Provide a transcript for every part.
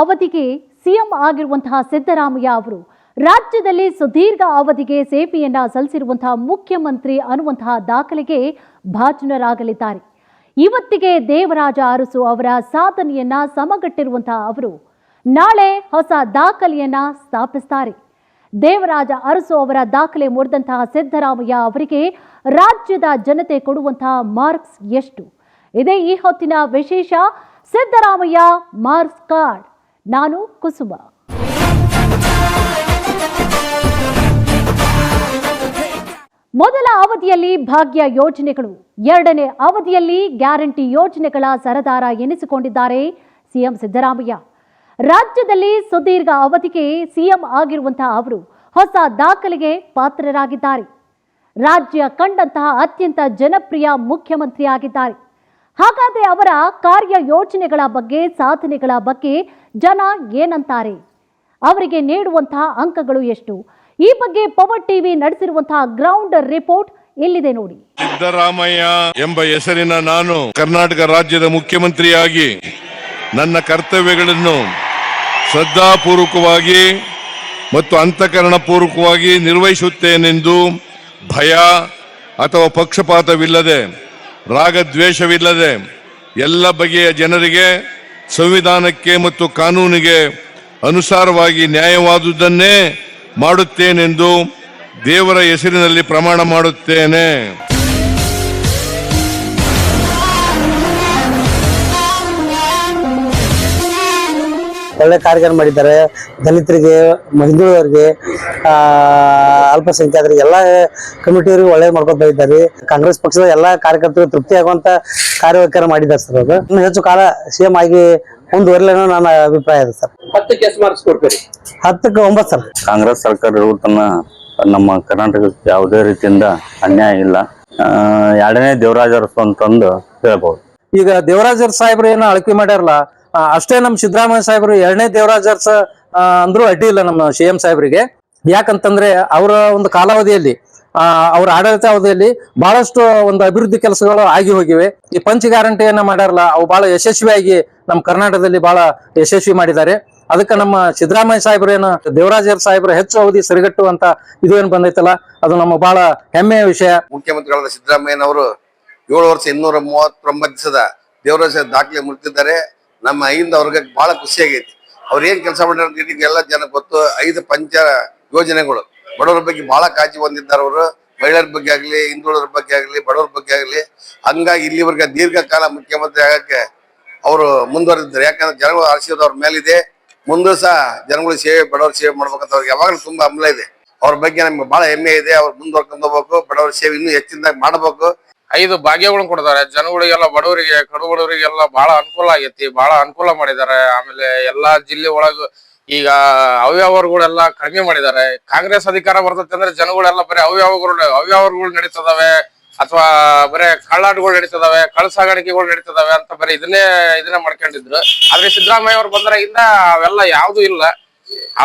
ಅವಧಿಗೆ ಸಿಎಂ ಆಗಿರುವಂತಹ ಸಿದ್ದರಾಮಯ್ಯ ಅವರು ರಾಜ್ಯದಲ್ಲಿ ಸುದೀರ್ಘ ಅವಧಿಗೆ ಸೇವೆಯನ್ನ ಸಲ್ಲಿಸಿರುವಂತಹ ಮುಖ್ಯಮಂತ್ರಿ ಅನ್ನುವಂತಹ ದಾಖಲೆಗೆ ಭಾಜನರಾಗಲಿದ್ದಾರೆ. ಇವತ್ತಿಗೆ ದೇವರಾಜ ಅರಸು ಅವರ ಸಾಧನೆಯನ್ನ ಸಮಗಟ್ಟಿರುವಂತಹ ಅವರು ನಾಳೆ ಹೊಸ ದಾಖಲೆಯನ್ನ ಸ್ಥಾಪಿಸುತ್ತಾರೆ. ದೇವರಾಜ ಅರಸು ಅವರ ದಾಖಲೆ ಮುರಿದಂತಹ ಸಿದ್ದರಾಮಯ್ಯ ಅವರಿಗೆ ರಾಜ್ಯದ ಜನತೆ ಕೊಡುವಂತಹ ಮಾರ್ಕ್ಸ್ ಎಷ್ಟು? ಇದೇ ಈ ಹೊತ್ತಿನ ವಿಶೇಷ ಸಿದ್ದರಾಮಯ್ಯ ಮಾರ್ಕ್ಸ್ ಕಾರ್ಡ್. ನಾನು ಕುಸುಮ. ಮೊದಲ ಅವಧಿಯಲ್ಲಿ ಭಾಗ್ಯ ಯೋಜನೆಗಳು, ಎರಡನೇ ಅವಧಿಯಲ್ಲಿ ಗ್ಯಾರಂಟಿ ಯೋಜನೆಗಳ ಸರದಾರ ಎನಿಸಿಕೊಂಡಿದ್ದಾರೆ ಸಿಎಂ ಸಿದ್ದರಾಮಯ್ಯ. ರಾಜ್ಯದಲ್ಲಿ ಸುದೀರ್ಘ ಅವಧಿಗೆ ಸಿಎಂ ಆಗಿರುವಂತಹ ಅವರು ಹೊಸ ದಾಖಲೆಗೆ ಪಾತ್ರರಾಗಿದ್ದಾರೆ. ರಾಜ್ಯ ಕಂಡಂತಹ ಅತ್ಯಂತ ಜನಪ್ರಿಯ ಮುಖ್ಯಮಂತ್ರಿಯಾಗಿದ್ದಾರೆ. ಹಾಗಾದ್ರೆ ಅವರ ಕಾರ್ಯ ಯೋಜನೆಗಳ ಬಗ್ಗೆ, ಸಾಧನೆಗಳ ಬಗ್ಗೆ ಜನ ಏನಂತಾರೆ? ಅವರಿಗೆ ನೀಡುವಂತಹ ಅಂಕಗಳು ಎಷ್ಟು? ಈ ಬಗ್ಗೆ ಪವರ್ ಟಿವಿ ನಡೆಸಿರುವಂತಹ ಗ್ರೌಂಡ್ ರಿಪೋರ್ಟ್ ಇಲ್ಲಿದೆ ನೋಡಿ. ಸಿದ್ದರಾಮಯ್ಯ ಎಂಬ ಹೆಸರಿನ ನಾನು ಕರ್ನಾಟಕ ರಾಜ್ಯದ ಮುಖ್ಯಮಂತ್ರಿಯಾಗಿ ನನ್ನ ಕರ್ತವ್ಯಗಳನ್ನು ಶ್ರದ್ಧಾಪೂರ್ವಕವಾಗಿ ಮತ್ತು ಅಂತಃಕರಣ ಪೂರ್ವಕವಾಗಿ ನಿರ್ವಹಿಸುತ್ತೇನೆಂದು ಭಯ ಅಥವಾ ಪಕ್ಷಪಾತವಿಲ್ಲದೆ, ರಾಗದ್ವೇಷವಿಲ್ಲದೆ ಎಲ್ಲ ಬಗೆಯ ಜನರಿಗೆ ಸಂವಿಧಾನಕ್ಕೆ ಮತ್ತು ಕಾನೂನಿಗೆ ಅನುಸಾರವಾಗಿ ನ್ಯಾಯವಾದುದನ್ನೇ ಮಾಡುತ್ತೇನೆಂದು ದೇವರ ಹೆಸರಿನಲ್ಲಿ ಪ್ರಮಾಣ ಮಾಡುತ್ತೇನೆ. ಒಳ್ಳೆ ಕಾರ್ಯಕ್ರಮ ಮಾಡಿದ್ದಾರೆ. ದಲಿತರಿಗೆ, ಹಿಂದುಳಿದವರಿಗೆ, ಅಲ್ಪಸಂಖ್ಯಾತರಿಗೆ ಎಲ್ಲ ಕಮಿಟಿಯವರಿಗೆ ಒಳ್ಳೆ ಮಾಡ್ಕೊತಾ ಇದ್ದಾರೆ. ಕಾಂಗ್ರೆಸ್ ಪಕ್ಷದ ಎಲ್ಲ ಕಾರ್ಯಕರ್ತರು ತೃಪ್ತಿ ಆಗುವಂತ ಕಾರ್ಯವೈಖರಿ ಮಾಡಿದ್ದಾರೆ ಸರ್. ಅದು ಇನ್ನು ಹೆಚ್ಚು ಕಾಲ ಸಿಎಂ ಆಗಿ ಮುಂದುವರಲೇನೋ ನನ್ನ ಅಭಿಪ್ರಾಯ ಇದೆ ಸರ್. 10ಕ್ಕೆ ಎಷ್ಟು ಮಾರ್ಕ್ಸ್ ಕೊಡ್ತೀರಿ? 10ಕ್ಕೆ 9 ಸರ್. ಕಾಂಗ್ರೆಸ್ ಸರ್ಕಾರ ಇರುವುದನ್ನ ನಮ್ಮ ಕರ್ನಾಟಕಕ್ಕೆ ಯಾವುದೇ ರೀತಿಯಿಂದ ಅನ್ಯಾಯ ಇಲ್ಲ. ಎರಡನೇ ದೇವರಾಜ ಅರಸು ಅಂತಂದು ಹೇಳ್ಬಹುದು. ಈಗ ದೇವರಾಜ ಅರಸು ಸಾಹೇಬ್ರು ಏನೋ ಅಳಕೆ ಮಾಡ್ಯಾರಲ್ಲ, ಅಷ್ಟೇ ನಮ್ಮ ಸಿದ್ದರಾಮಯ್ಯ ಸಾಹೇಬ್ರು ಎರಡನೇ ದೇವರಾಜ ಅರಸು ಅಂದ್ರೂ ಅಡ್ಡಿ ಇಲ್ಲ ನಮ್ಮ ಸಿಎಂ ಸಾಹೇಬ್ರಿಗೆ. ಯಾಕಂತಂದ್ರೆ ಅವರ ಒಂದು ಕಾಲಾವಧಿಯಲ್ಲಿ, ಅವರ ಆಡಳಿತ ಅವಧಿಯಲ್ಲಿ ಬಹಳಷ್ಟು ಒಂದು ಅಭಿವೃದ್ಧಿ ಕೆಲಸಗಳು ಆಗಿ ಹೋಗಿವೆ. ಈ ಪಂಚ ಗ್ಯಾರಂಟಿಯನ್ನ ಮಾಡ್ಯಾರಲ್ಲ, ಅವು ಬಹಳ ಯಶಸ್ವಿಯಾಗಿ ನಮ್ಮ ಕರ್ನಾಟಕದಲ್ಲಿ ಬಹಳ ಯಶಸ್ವಿ ಮಾಡಿದ್ದಾರೆ. ಅದಕ್ಕೆ ನಮ್ಮ ಸಿದ್ದರಾಮಯ್ಯ ಸಾಹೇಬ್ರು ಏನು ದೇವರಾಜ ಅರಸು ಸಾಹೇಬ್ರ ಹೆಚ್ಚು ಅವಧಿ ಸರಿಗಟ್ಟುವಂತ ಇದು ಏನು ಬಂದೈತಲ್ಲ, ಅದು ನಮ್ಮ ಬಹಳ ಹೆಮ್ಮೆಯ ವಿಷಯ. ಮುಖ್ಯಮಂತ್ರಿಗಳಾದ ಸಿದ್ದರಾಮಯ್ಯನವರು 7 ವರ್ಷ 239 ದಿವಸದ ದೇವರಾಜ ದಾಖಲೆ ಮುರಿದಿದ್ದಾರೆ. ನಮ್ಮ ಐಂದ ಅವ್ರಿಗೆ ಬಹಳ ಖುಷಿಯಾಗೈತಿ. ಅವ್ರು ಏನ್ ಕೆಲಸ ಮಾಡ್ಯಾರ ಎಲ್ಲ ಜನಕ್ಕೆ ಗೊತ್ತು. 5 ಪಂಚ ಯೋಜನೆಗಳು ಬಡವರ ಬಗ್ಗೆ ಬಹಳ ಕಾಳಜಿ ಹೊಂದಿದ್ದಾರೆ ಅವರು. ಮಹಿಳೆಯರ ಬಗ್ಗೆ ಆಗ್ಲಿ, ಹಿಂದುಳಿದರ ಬಗ್ಗೆ ಆಗ್ಲಿ, ಬಡವರ ಬಗ್ಗೆ ಆಗ್ಲಿ. ಹಂಗಾಗಿ ಇಲ್ಲಿವರೆಗೆ ದೀರ್ಘಕಾಲ ಮುಖ್ಯಮಂತ್ರಿ ಆಗಕ್ಕೆ ಅವರು ಮುಂದುವರೆದಿದ್ದಾರೆ. ಯಾಕಂದ್ರೆ ಜನಗಳು ಆಶೀರ್ವಾದ ಅವ್ರ ಮೇಲಿದೆ. ಮುಂದೆ ಸಹ ಜನಗಳು ಸೇವೆ, ಬಡವರ ಸೇವೆ ಮಾಡ್ಬೇಕಂತ ಅವ್ರಿಗೆ ಯಾವಾಗಲೂ ತುಂಬಾ ಹಂಬಲ ಇದೆ. ಅವ್ರ ಬಗ್ಗೆ ನಮ್ಗೆ ಬಹಳ ಹೆಮ್ಮೆ ಇದೆ. ಅವ್ರು ಮುಂದುವರ್ಕೊಂಡು ಹೋಗ್ಬೇಕು, ಬಡವರ ಸೇವೆ ಇನ್ನೂ ಹೆಚ್ಚಿನದಾಗಿ ಮಾಡಬೇಕು. 5 ಭಾಗ್ಯಗಳನ್ನು ಕೊಡ್ತಾರೆ ಜನಗಳಿಗೆಲ್ಲ, ಬಡವರಿಗೆ, ಕಡು ಬಡವರಿಗೆಲ್ಲ ಬಹಳ ಅನುಕೂಲ ಆಗೈತಿ, ಬಹಳ ಅನುಕೂಲ ಮಾಡಿದ್ದಾರೆ. ಆಮೇಲೆ ಎಲ್ಲಾ ಜಿಲ್ಲೆ ಒಳಗ ಈಗ ಅವ್ಯವಹಾರಗಳೆಲ್ಲ ಕಡಿಮೆ ಮಾಡಿದ್ದಾರೆ. ಕಾಂಗ್ರೆಸ್ ಅಧಿಕಾರ ಬರ್ತೈತೆ ಅಂದ್ರೆ ಜನಗಳೆಲ್ಲ ಬರೀ ಅವ್ಯವಹಾರಗಳು ನಡೀತದಾವೆ, ಅಥವಾ ಬರೇ ಕಳ್ಳಾಟಗಳು ನಡೀತದಾವೆ, ಕಳ್ಳ ಸಾಗಾಣಿಕೆಗಳು ನಡೀತದಾವೆ ಅಂತ ಬರೀ ಇದನ್ನೇ ಮಾಡ್ಕೊಂಡಿದ್ರು. ಆದ್ರೆ ಸಿದ್ದರಾಮಯ್ಯ ಅವ್ರು ಬಂದ್ರಾಗಿಂದ ಅವೆಲ್ಲ ಯಾವ್ದು ಇಲ್ಲ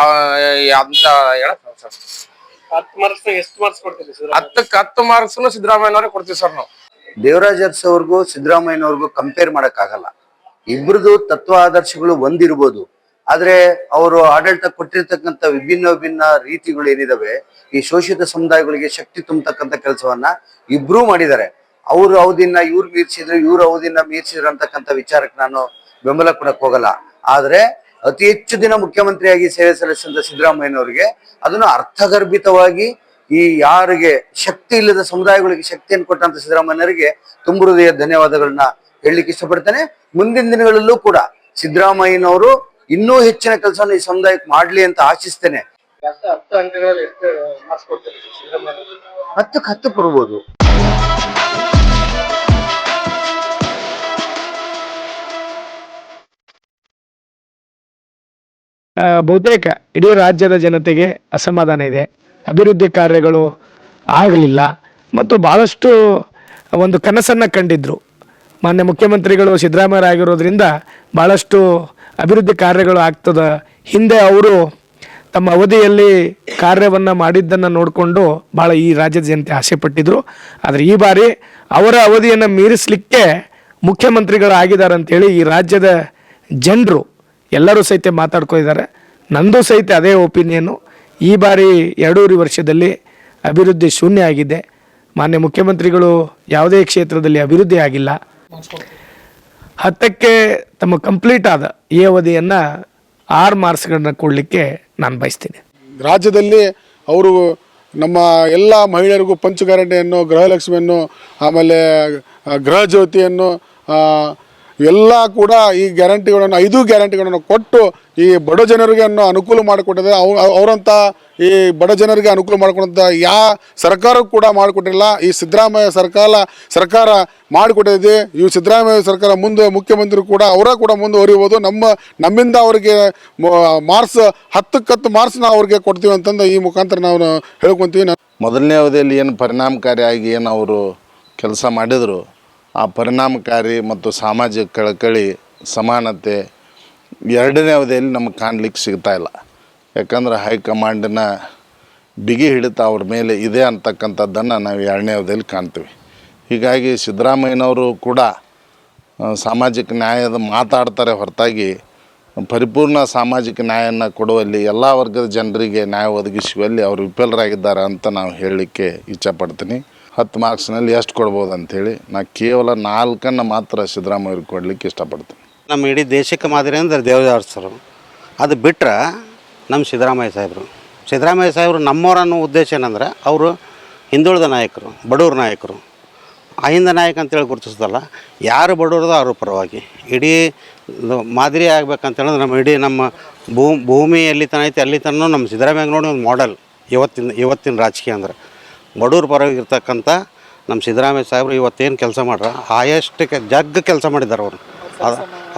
ಅಂತ ಹೇಳಕ್ ಸರ್. 10 ಮಾರ್ಕ್ಸ್ ಎಷ್ಟು ಮಾರ್ಕ್ಸ್ ಕೊಡ್ತೀರಿ? 10ಕ್ಕೆ 10 ಮಾರ್ಕ್ಸ್ ಸಿದ್ದರಾಮಯ್ಯನವ್ರೆ ಕೊಡ್ತೀವಿ ಸರ್ ನಾವು. ದೇವರಾಜ ಅರಸು ಅವ್ರಿಗೂ ಸಿದ್ದರಾಮಯ್ಯನವ್ರಿಗೂ ಕಂಪೇರ್ ಮಾಡಕ್ ಆಗಲ್ಲ. ಇಬ್ಬರದು ತತ್ವ ಆದರ್ಶಗಳು ಒಂದಿರ್ಬೋದು, ಆದ್ರೆ ಅವರು ಆಡಳಿತ ಕೊಟ್ಟಿರ್ತಕ್ಕಂಥ ವಿಭಿನ್ನ ರೀತಿಗಳು ಏನಿದಾವೆ, ಈ ಶೋಷಿತ ಸಮುದಾಯಗಳಿಗೆ ಶಕ್ತಿ ತುಂಬತಕ್ಕಂಥ ಕೆಲಸವನ್ನ ಇಬ್ರು ಮಾಡಿದ್ದಾರೆ. ಅವ್ರ ಅವಧಿನ ಇವ್ರು ಮೀರ್ಸಿದ್ರು, ಇವ್ರ ಅವಧಿನ ಮೀರ್ಸಿದ್ರು ಅಂತಕ್ಕಂಥ ವಿಚಾರಕ್ಕೆ ನಾನು ಬೆಂಬಲ ಕೊಡಕ್ ಹೋಗಲ್ಲ. ಆದ್ರೆ ಅತಿ ಹೆಚ್ಚು ದಿನ ಮುಖ್ಯಮಂತ್ರಿಯಾಗಿ ಸೇವೆ ಸಲ್ಲಿಸಿದ ಸಿದ್ದರಾಮಯ್ಯನವರಿಗೆ ಅದನ್ನು ಅರ್ಥಗರ್ಭಿತವಾಗಿ ಈ ಯಾರಿಗೆ ಶಕ್ತಿ ಇಲ್ಲದ ಸಮುದಾಯಗಳಿಗೆ ಶಕ್ತಿಯನ್ನು ಕೊಟ್ಟಂತ ಸಿದ್ದರಾಮಯ್ಯನವರಿಗೆ ತುಂಬ ಹೃದಯ ಧನ್ಯವಾದಗಳನ್ನ ಹೇಳಲಿಕ್ಕೆ ಇಷ್ಟಪಡ್ತೇನೆ. ಮುಂದಿನ ದಿನಗಳಲ್ಲೂ ಕೂಡ ಸಿದ್ದರಾಮಯ್ಯನವರು ಇನ್ನೂ ಹೆಚ್ಚಿನ ಕೆಲಸವನ್ನು ಈ ಸಮುದಾಯಕ್ಕೆ ಮಾಡ್ಲಿ ಅಂತ ಆಶಿಸ್ತೇನೆ. 10ಕ್ಕೆ 10 ಕೊಡ್ಬೋದು. ಬಹುತೇಕ ಇಡೀ ರಾಜ್ಯದ ಜನತೆಗೆ ಅಸಮಾಧಾನ ಇದೆ. ಅಭಿವೃದ್ಧಿ ಕಾರ್ಯಗಳು ಆಗಲಿಲ್ಲ ಮತ್ತು ಬಹಳಷ್ಟು ಒಂದು ಕನಸನ್ನು ಕಂಡಿದ್ರು. ಮಾನ್ಯ ಮುಖ್ಯಮಂತ್ರಿಗಳು ಸಿದ್ದರಾಮಯ್ಯರಾಗಿರೋದ್ರಿಂದ ಭಾಳಷ್ಟು ಅಭಿವೃದ್ಧಿ ಕಾರ್ಯಗಳು ಆಗ್ತದ. ಹಿಂದೆ ಅವರು ತಮ್ಮ ಅವಧಿಯಲ್ಲಿ ಕಾರ್ಯವನ್ನು ಮಾಡಿದ್ದನ್ನು ನೋಡಿಕೊಂಡು ಭಾಳ ಈ ರಾಜ್ಯದ ಜನತೆ ಆಸೆ ಪಟ್ಟಿದ್ರು. ಆದರೆ ಈ ಬಾರಿ ಅವರ ಅವಧಿಯನ್ನು ಮೀರಿಸಲಿಕ್ಕೆ ಮುಖ್ಯಮಂತ್ರಿಗಳಾಗಿದ್ದಾರೆ ಅಂತೇಳಿ ಈ ರಾಜ್ಯದ ಜನರು ಎಲ್ಲರೂ ಸಹಿತ ಮಾತಾಡ್ಕೊಂಡಿದ್ದಾರೆ. ನಂದು ಸಹಿತ ಅದೇ ಒಪಿನಿಯನ್ನು. ಈ ಬಾರಿ 2.5 ವರ್ಷದಲ್ಲಿ ಅಭಿವೃದ್ಧಿ ಶೂನ್ಯ ಆಗಿದೆ. ಮಾನ್ಯ ಮುಖ್ಯಮಂತ್ರಿಗಳು ಯಾವುದೇ ಕ್ಷೇತ್ರದಲ್ಲಿ ಅಭಿವೃದ್ಧಿ ಆಗಿಲ್ಲ. 10ಕ್ಕೆ ತಮ್ಮ ಕಂಪ್ಲೀಟ್ ಆದ ಈ ಅವಧಿಯನ್ನು 6 ಮಾರ್ಕ್ಸ್ಗಳನ್ನ ಕೊಡಲಿಕ್ಕೆ ನಾನು ಬಯಸ್ತೀನಿ. ರಾಜ್ಯದಲ್ಲಿ ಅವರು ನಮ್ಮ ಎಲ್ಲ ಮಹಿಳೆಯರಿಗೂ ಪಂಚ ಗ್ಯಾರಂಟಿಯನ್ನು, ಗೃಹಲಕ್ಷ್ಮಿಯನ್ನು, ಆಮೇಲೆ ಗೃಹ ಜ್ಯೋತಿಯನ್ನು ಎಲ್ಲ ಕೂಡ ಈ ಗ್ಯಾರಂಟಿಗಳನ್ನು 5 ಗ್ಯಾರಂಟಿಗಳನ್ನು ಕೊಟ್ಟು ಈ ಬಡ ಜನರಿಗೆ ಅನುಕೂಲ ಮಾಡಿಕೊಟ್ಟಿದೆ. ಅವರಂಥ ಈ ಬಡ ಜನರಿಗೆ ಅನುಕೂಲ ಮಾಡಿಕೊಡಂಥ ಯಾವ ಸರ್ಕಾರ ಕೂಡ ಮಾಡಿಕೊಟ್ಟಿಲ್ಲ. ಈ ಸಿದ್ದರಾಮಯ್ಯ ಸರ್ಕಾರ ಮಾಡಿಕೊಟ್ಟಿದೆ. ಈ ಸಿದ್ದರಾಮಯ್ಯ ಸರ್ಕಾರ ಮುಂದೆ ಮುಖ್ಯಮಂತ್ರಿ ಕೂಡ ಅವರ ಕೂಡ ಮುಂದುವರಿಬೋದು. ನಮ್ಮಿಂದ ಅವರಿಗೆ ಮಾರ್ಕ್ಸ್ 10ಕ್ಕೆ 10 ಮಾರ್ಕ್ಸ್ನ ಅವ್ರಿಗೆ ಕೊಡ್ತೀವಿ ಅಂತಂದು ಈ ಮುಖಾಂತರ ನಾವು ಹೇಳ್ಕೊತೀವಿ. ಮೊದಲನೇ ಅವಧಿಯಲ್ಲಿ ಏನು ಪರಿಣಾಮಕಾರಿಯಾಗಿ ಏನು ಅವರು ಕೆಲಸ ಮಾಡಿದರು, ಆ ಪರಿಣಾಮಕಾರಿ ಮತ್ತು ಸಾಮಾಜಿಕ ಕಳಕಳಿ, ಸಮಾನತೆ 2ನೇ ಅವಧಿಯಲ್ಲಿ ನಮಗೆ ಕಾಣಲಿಕ್ಕೆ ಸಿಗ್ತಾಯಿಲ್ಲ. ಯಾಕಂದ್ರೆ ಹೈಕಮಾಂಡಿನ ಬಿಗಿ ಹಿಡಿತ ಅವ್ರ ಮೇಲೆ ಇದೆ ಅಂತಕ್ಕಂಥದ್ದನ್ನು ನಾವು 2ನೇ ಅವಧಿಯಲ್ಲಿ ಕಾಣ್ತೀವಿ. ಹೀಗಾಗಿ ಸಿದ್ದರಾಮಯ್ಯನವರು ಕೂಡ ಸಾಮಾಜಿಕ ನ್ಯಾಯದ ಮಾತಾಡ್ತಾರೆ ಹೊರತಾಗಿ ಪರಿಪೂರ್ಣ ಸಾಮಾಜಿಕ ನ್ಯಾಯನ ಕೊಡುವಲ್ಲಿ, ಎಲ್ಲ ವರ್ಗದ ಜನರಿಗೆ ನ್ಯಾಯ ಒದಗಿಸುವಲ್ಲಿ ಅವರು ವಿಫಲರಾಗಿದ್ದಾರೆ ಅಂತ ನಾವು ಹೇಳಲಿಕ್ಕೆ ಇಚ್ಛಪಡ್ತೀನಿ. 10 ಮಾರ್ಕ್ಸ್ನಲ್ಲಿ ಎಷ್ಟು ಕೊಡ್ಬೋದು ಅಂಥೇಳಿ ನಾನು ಕೇವಲ 4 ಮಾತ್ರ ಸಿದ್ದರಾಮಯ್ಯವ್ರಿಗೆ ಕೊಡಲಿಕ್ಕೆ ಇಷ್ಟಪಡ್ತೀನಿ. ನಮ್ಮ ಇಡೀ ದೇಶಕ್ಕೆ ಮಾದರಿ ಅಂದರೆ ದೇವದಾರ್ ಸರ್. ಅದು ಬಿಟ್ಟರೆ ನಮ್ಮ ಸಿದ್ದರಾಮಯ್ಯ ಸಾಹೇಬರು ನಮ್ಮವ್ರು ಅನ್ನೋ ಉದ್ದೇಶ ಏನಂದರೆ ಅವರು ಹಿಂದುಳಿದ ನಾಯಕರು, ಬಡವ್ರ ನಾಯಕರು. ಅಹಿಂದ ನಾಯಕ ಅಂತೇಳಿ ಗುರುತಿಸೋದಲ್ಲ, ಯಾರು ಬಡವ್ರದೋ ಅವ್ರ ಪರವಾಗಿ ಇಡೀ ಮಾದರಿ ಆಗ್ಬೇಕಂತೇಳಿದ್ರೆ ನಮ್ಮ ಇಡೀ ನಮ್ಮ ಭೂಮಿ ಎಲ್ಲಿ ತನ ಐತಿ ಅಲ್ಲಿ ತನೂ ನಮ್ಮ ಸಿದ್ದರಾಮಯ್ಯ ನೋಡಿ ಒಂದು ಮಾಡೆಲ್. ಇವತ್ತಿನ ರಾಜಕೀಯ ಅಂದ್ರೆ ಬಡವ್ರ ಪರವಾಗಿರ್ತಕ್ಕಂಥ ನಮ್ಮ ಸಿದ್ದರಾಮಯ್ಯ ಸಾಹೇಬರು ಇವತ್ತೇನು ಕೆಲಸ ಮಾಡ್ರ ಹೈಯೆಸ್ಟ್ ಜಗ್ಗ ಕೆಲಸ ಮಾಡಿದ್ದಾರೆ ಅವರು.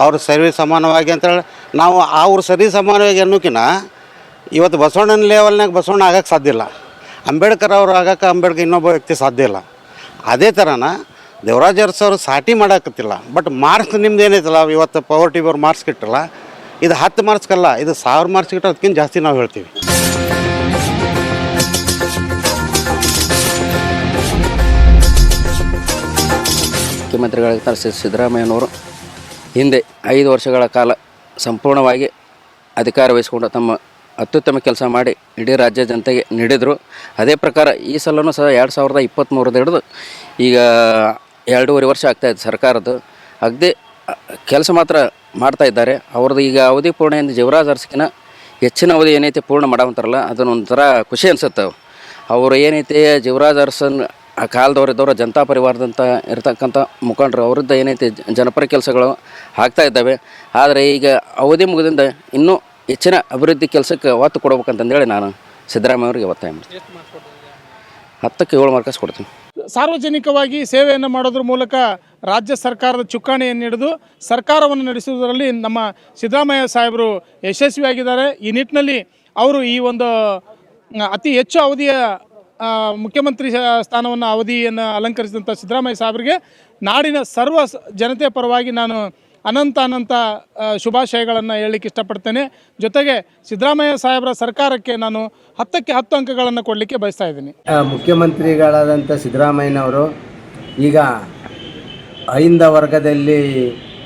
ಅವ್ರ ಸರ್ವಿ ಸಮಾನವಾಗಿ ಅಂತೇಳಿ ನಾವು ಅವ್ರ ಸರಿ ಸಮಾನವಾಗಿ ಅನ್ನೋಕ್ಕಿಂತ ಇವತ್ತು ಬಸವಣ್ಣನ ಲೆವೆಲ್ನಾಗ ಬಸವಣ್ಣ ಆಗೋಕ್ಕೆ ಸಾಧ್ಯ ಇಲ್ಲ. ಅಂಬೇಡ್ಕರ್ ಅವ್ರು ಆಗೋಕ್ಕೆ ಅಂಬೇಡ್ಕರ್ ಇನ್ನೊಬ್ಬ ವ್ಯಕ್ತಿ ಸಾಧ್ಯ ಇಲ್ಲ. ಅದೇ ಥರನ ದೇವರಾಜ ಅರಸು ಅವರು ಸಾಟಿ ಮಾಡೋಕತ್ತಿಲ್ಲ. ಬಟ್ ಮಾರ್ಕ್ಸ್ ನಿಮ್ದು ಏನೈತಲ್ಲ, ಇವತ್ತು ಪವರ್ ಟಿವಿ ಅವ್ರು ಮಾರ್ಕ್ಸ್ ಇಟ್ಟಲ್ಲ, ಇದು 10 ಮಾರ್ಕ್ಸ್ಗಲ್ಲ, ಇದು 1000 ಮಾರ್ಕ್ಸ್ ಇಟ್ಟರೆ ಅದಕ್ಕಿಂತ ಜಾಸ್ತಿ ನಾವು ಹೇಳ್ತೀವಿ. ಮುಖ್ಯಮಂತ್ರಿಗಳಾಗಿದ್ದ ಸಿದ್ದರಾಮಯ್ಯನವರು ಹಿಂದೆ 5 ವರ್ಷಗಳ ಕಾಲ ಸಂಪೂರ್ಣವಾಗಿ ಅಧಿಕಾರ ವಹಿಸಿಕೊಂಡು ತಮ್ಮ ಅತ್ಯುತ್ತಮ ಕೆಲಸ ಮಾಡಿ ಇಡೀ ರಾಜ್ಯ ಜನತೆಗೆ ನೀಡಿದರು. ಅದೇ ಪ್ರಕಾರ ಈ ಸಲನೂ ಸಹ 2023 ಹಿಡಿದು ಈಗ 2.5 ವರ್ಷ ಆಗ್ತಾಯಿದೆ ಸರ್ಕಾರದ್ದು. ಅಗದಿ ಕೆಲಸ ಮಾತ್ರ ಮಾಡ್ತಾ ಇದ್ದಾರೆ. ಅವ್ರದ್ದು ಈಗ ಅವಧಿ ಪೂರ್ಣೆಯಿಂದ ಜೀವರಾಜ್ ಅರಸಿನ ಹೆಚ್ಚಿನ ಅವಧಿ ಏನೈತೆ ಪೂರ್ಣ ಮಾಡವಂತಾರಲ್ಲ, ಅದನ್ನೊಂಥರ ಖುಷಿ ಅನಿಸುತ್ತೆ. ಅವರು ಏನೈತೆ ಜೀವರಾಜ್ ಅರಸನ್ ಆ ಕಾಲದವರಿದ್ದವರು ಜನತಾ ಪರಿವಾರದಂಥ ಇರತಕ್ಕಂಥ ಮುಖಂಡರು ಅವರದ್ದು ಏನೈತೆ ಜನಪರ ಕೆಲಸಗಳು ಆಗ್ತಾ ಇದ್ದಾವೆ. ಆದರೆ ಈಗ ಅವಧಿ ಮುಗಿದಿಂದ ಇನ್ನೂ ಹೆಚ್ಚಿನ ಅಭಿವೃದ್ಧಿ ಕೆಲಸಕ್ಕೆ ಒತ್ತು ಕೊಡ್ಬೇಕಂತಂದೇಳಿ ನಾನು ಸಿದ್ದರಾಮಯ್ಯ ಅವರಿಗೆ ಒತ್ತಾಯ ಮಾಡ್ತೀನಿ. 10ಕ್ಕೆ 7 ಮಾರ್ಕ್ಸ್ ಕೊಡ್ತೀನಿ. ಸಾರ್ವಜನಿಕವಾಗಿ ಸೇವೆಯನ್ನು ಮಾಡೋದ್ರ ಮೂಲಕ ರಾಜ್ಯ ಸರ್ಕಾರದ ಚುಕ್ಕಾಣಿಯನ್ನು ಹಿಡಿದು ಸರ್ಕಾರವನ್ನು ನಡೆಸುವುದರಲ್ಲಿ ನಮ್ಮ ಸಿದ್ದರಾಮಯ್ಯ ಸಾಹೇಬರು ಯಶಸ್ವಿಯಾಗಿದ್ದಾರೆ. ಈ ನಿಟ್ಟಿನಲ್ಲಿ ಅವರು ಈ ಒಂದು ಅತಿ ಹೆಚ್ಚು ಅವಧಿಯ ಮುಖ್ಯಮಂತ್ರಿ ಸ್ಥಾನವನ್ನು ಅವಧಿಯನ್ನು ಅಲಂಕರಿಸಿದಂಥ ಸಿದ್ದರಾಮಯ್ಯ ಸಾಹೇಬರಿಗೆ ನಾಡಿನ ಸರ್ವ ಜನತೆಯ ಪರವಾಗಿ ನಾನು ಅನಂತ ಶುಭಾಶಯಗಳನ್ನು ಹೇಳಲಿಕ್ಕೆ ಇಷ್ಟಪಡ್ತೇನೆ. ಜೊತೆಗೆ ಸಿದ್ದರಾಮಯ್ಯ ಸಾಹೇಬರ ಸರ್ಕಾರಕ್ಕೆ ನಾನು 10ಕ್ಕೆ 10 ಅಂಕಗಳನ್ನು ಕೊಡಲಿಕ್ಕೆ ಬಯಸ್ತಾ ಇದ್ದೀನಿ. ಮುಖ್ಯಮಂತ್ರಿಗಳಾದಂಥ ಸಿದ್ದರಾಮಯ್ಯನವರು ಈಗ ಅಹಿಂದ ವರ್ಗದಲ್ಲಿ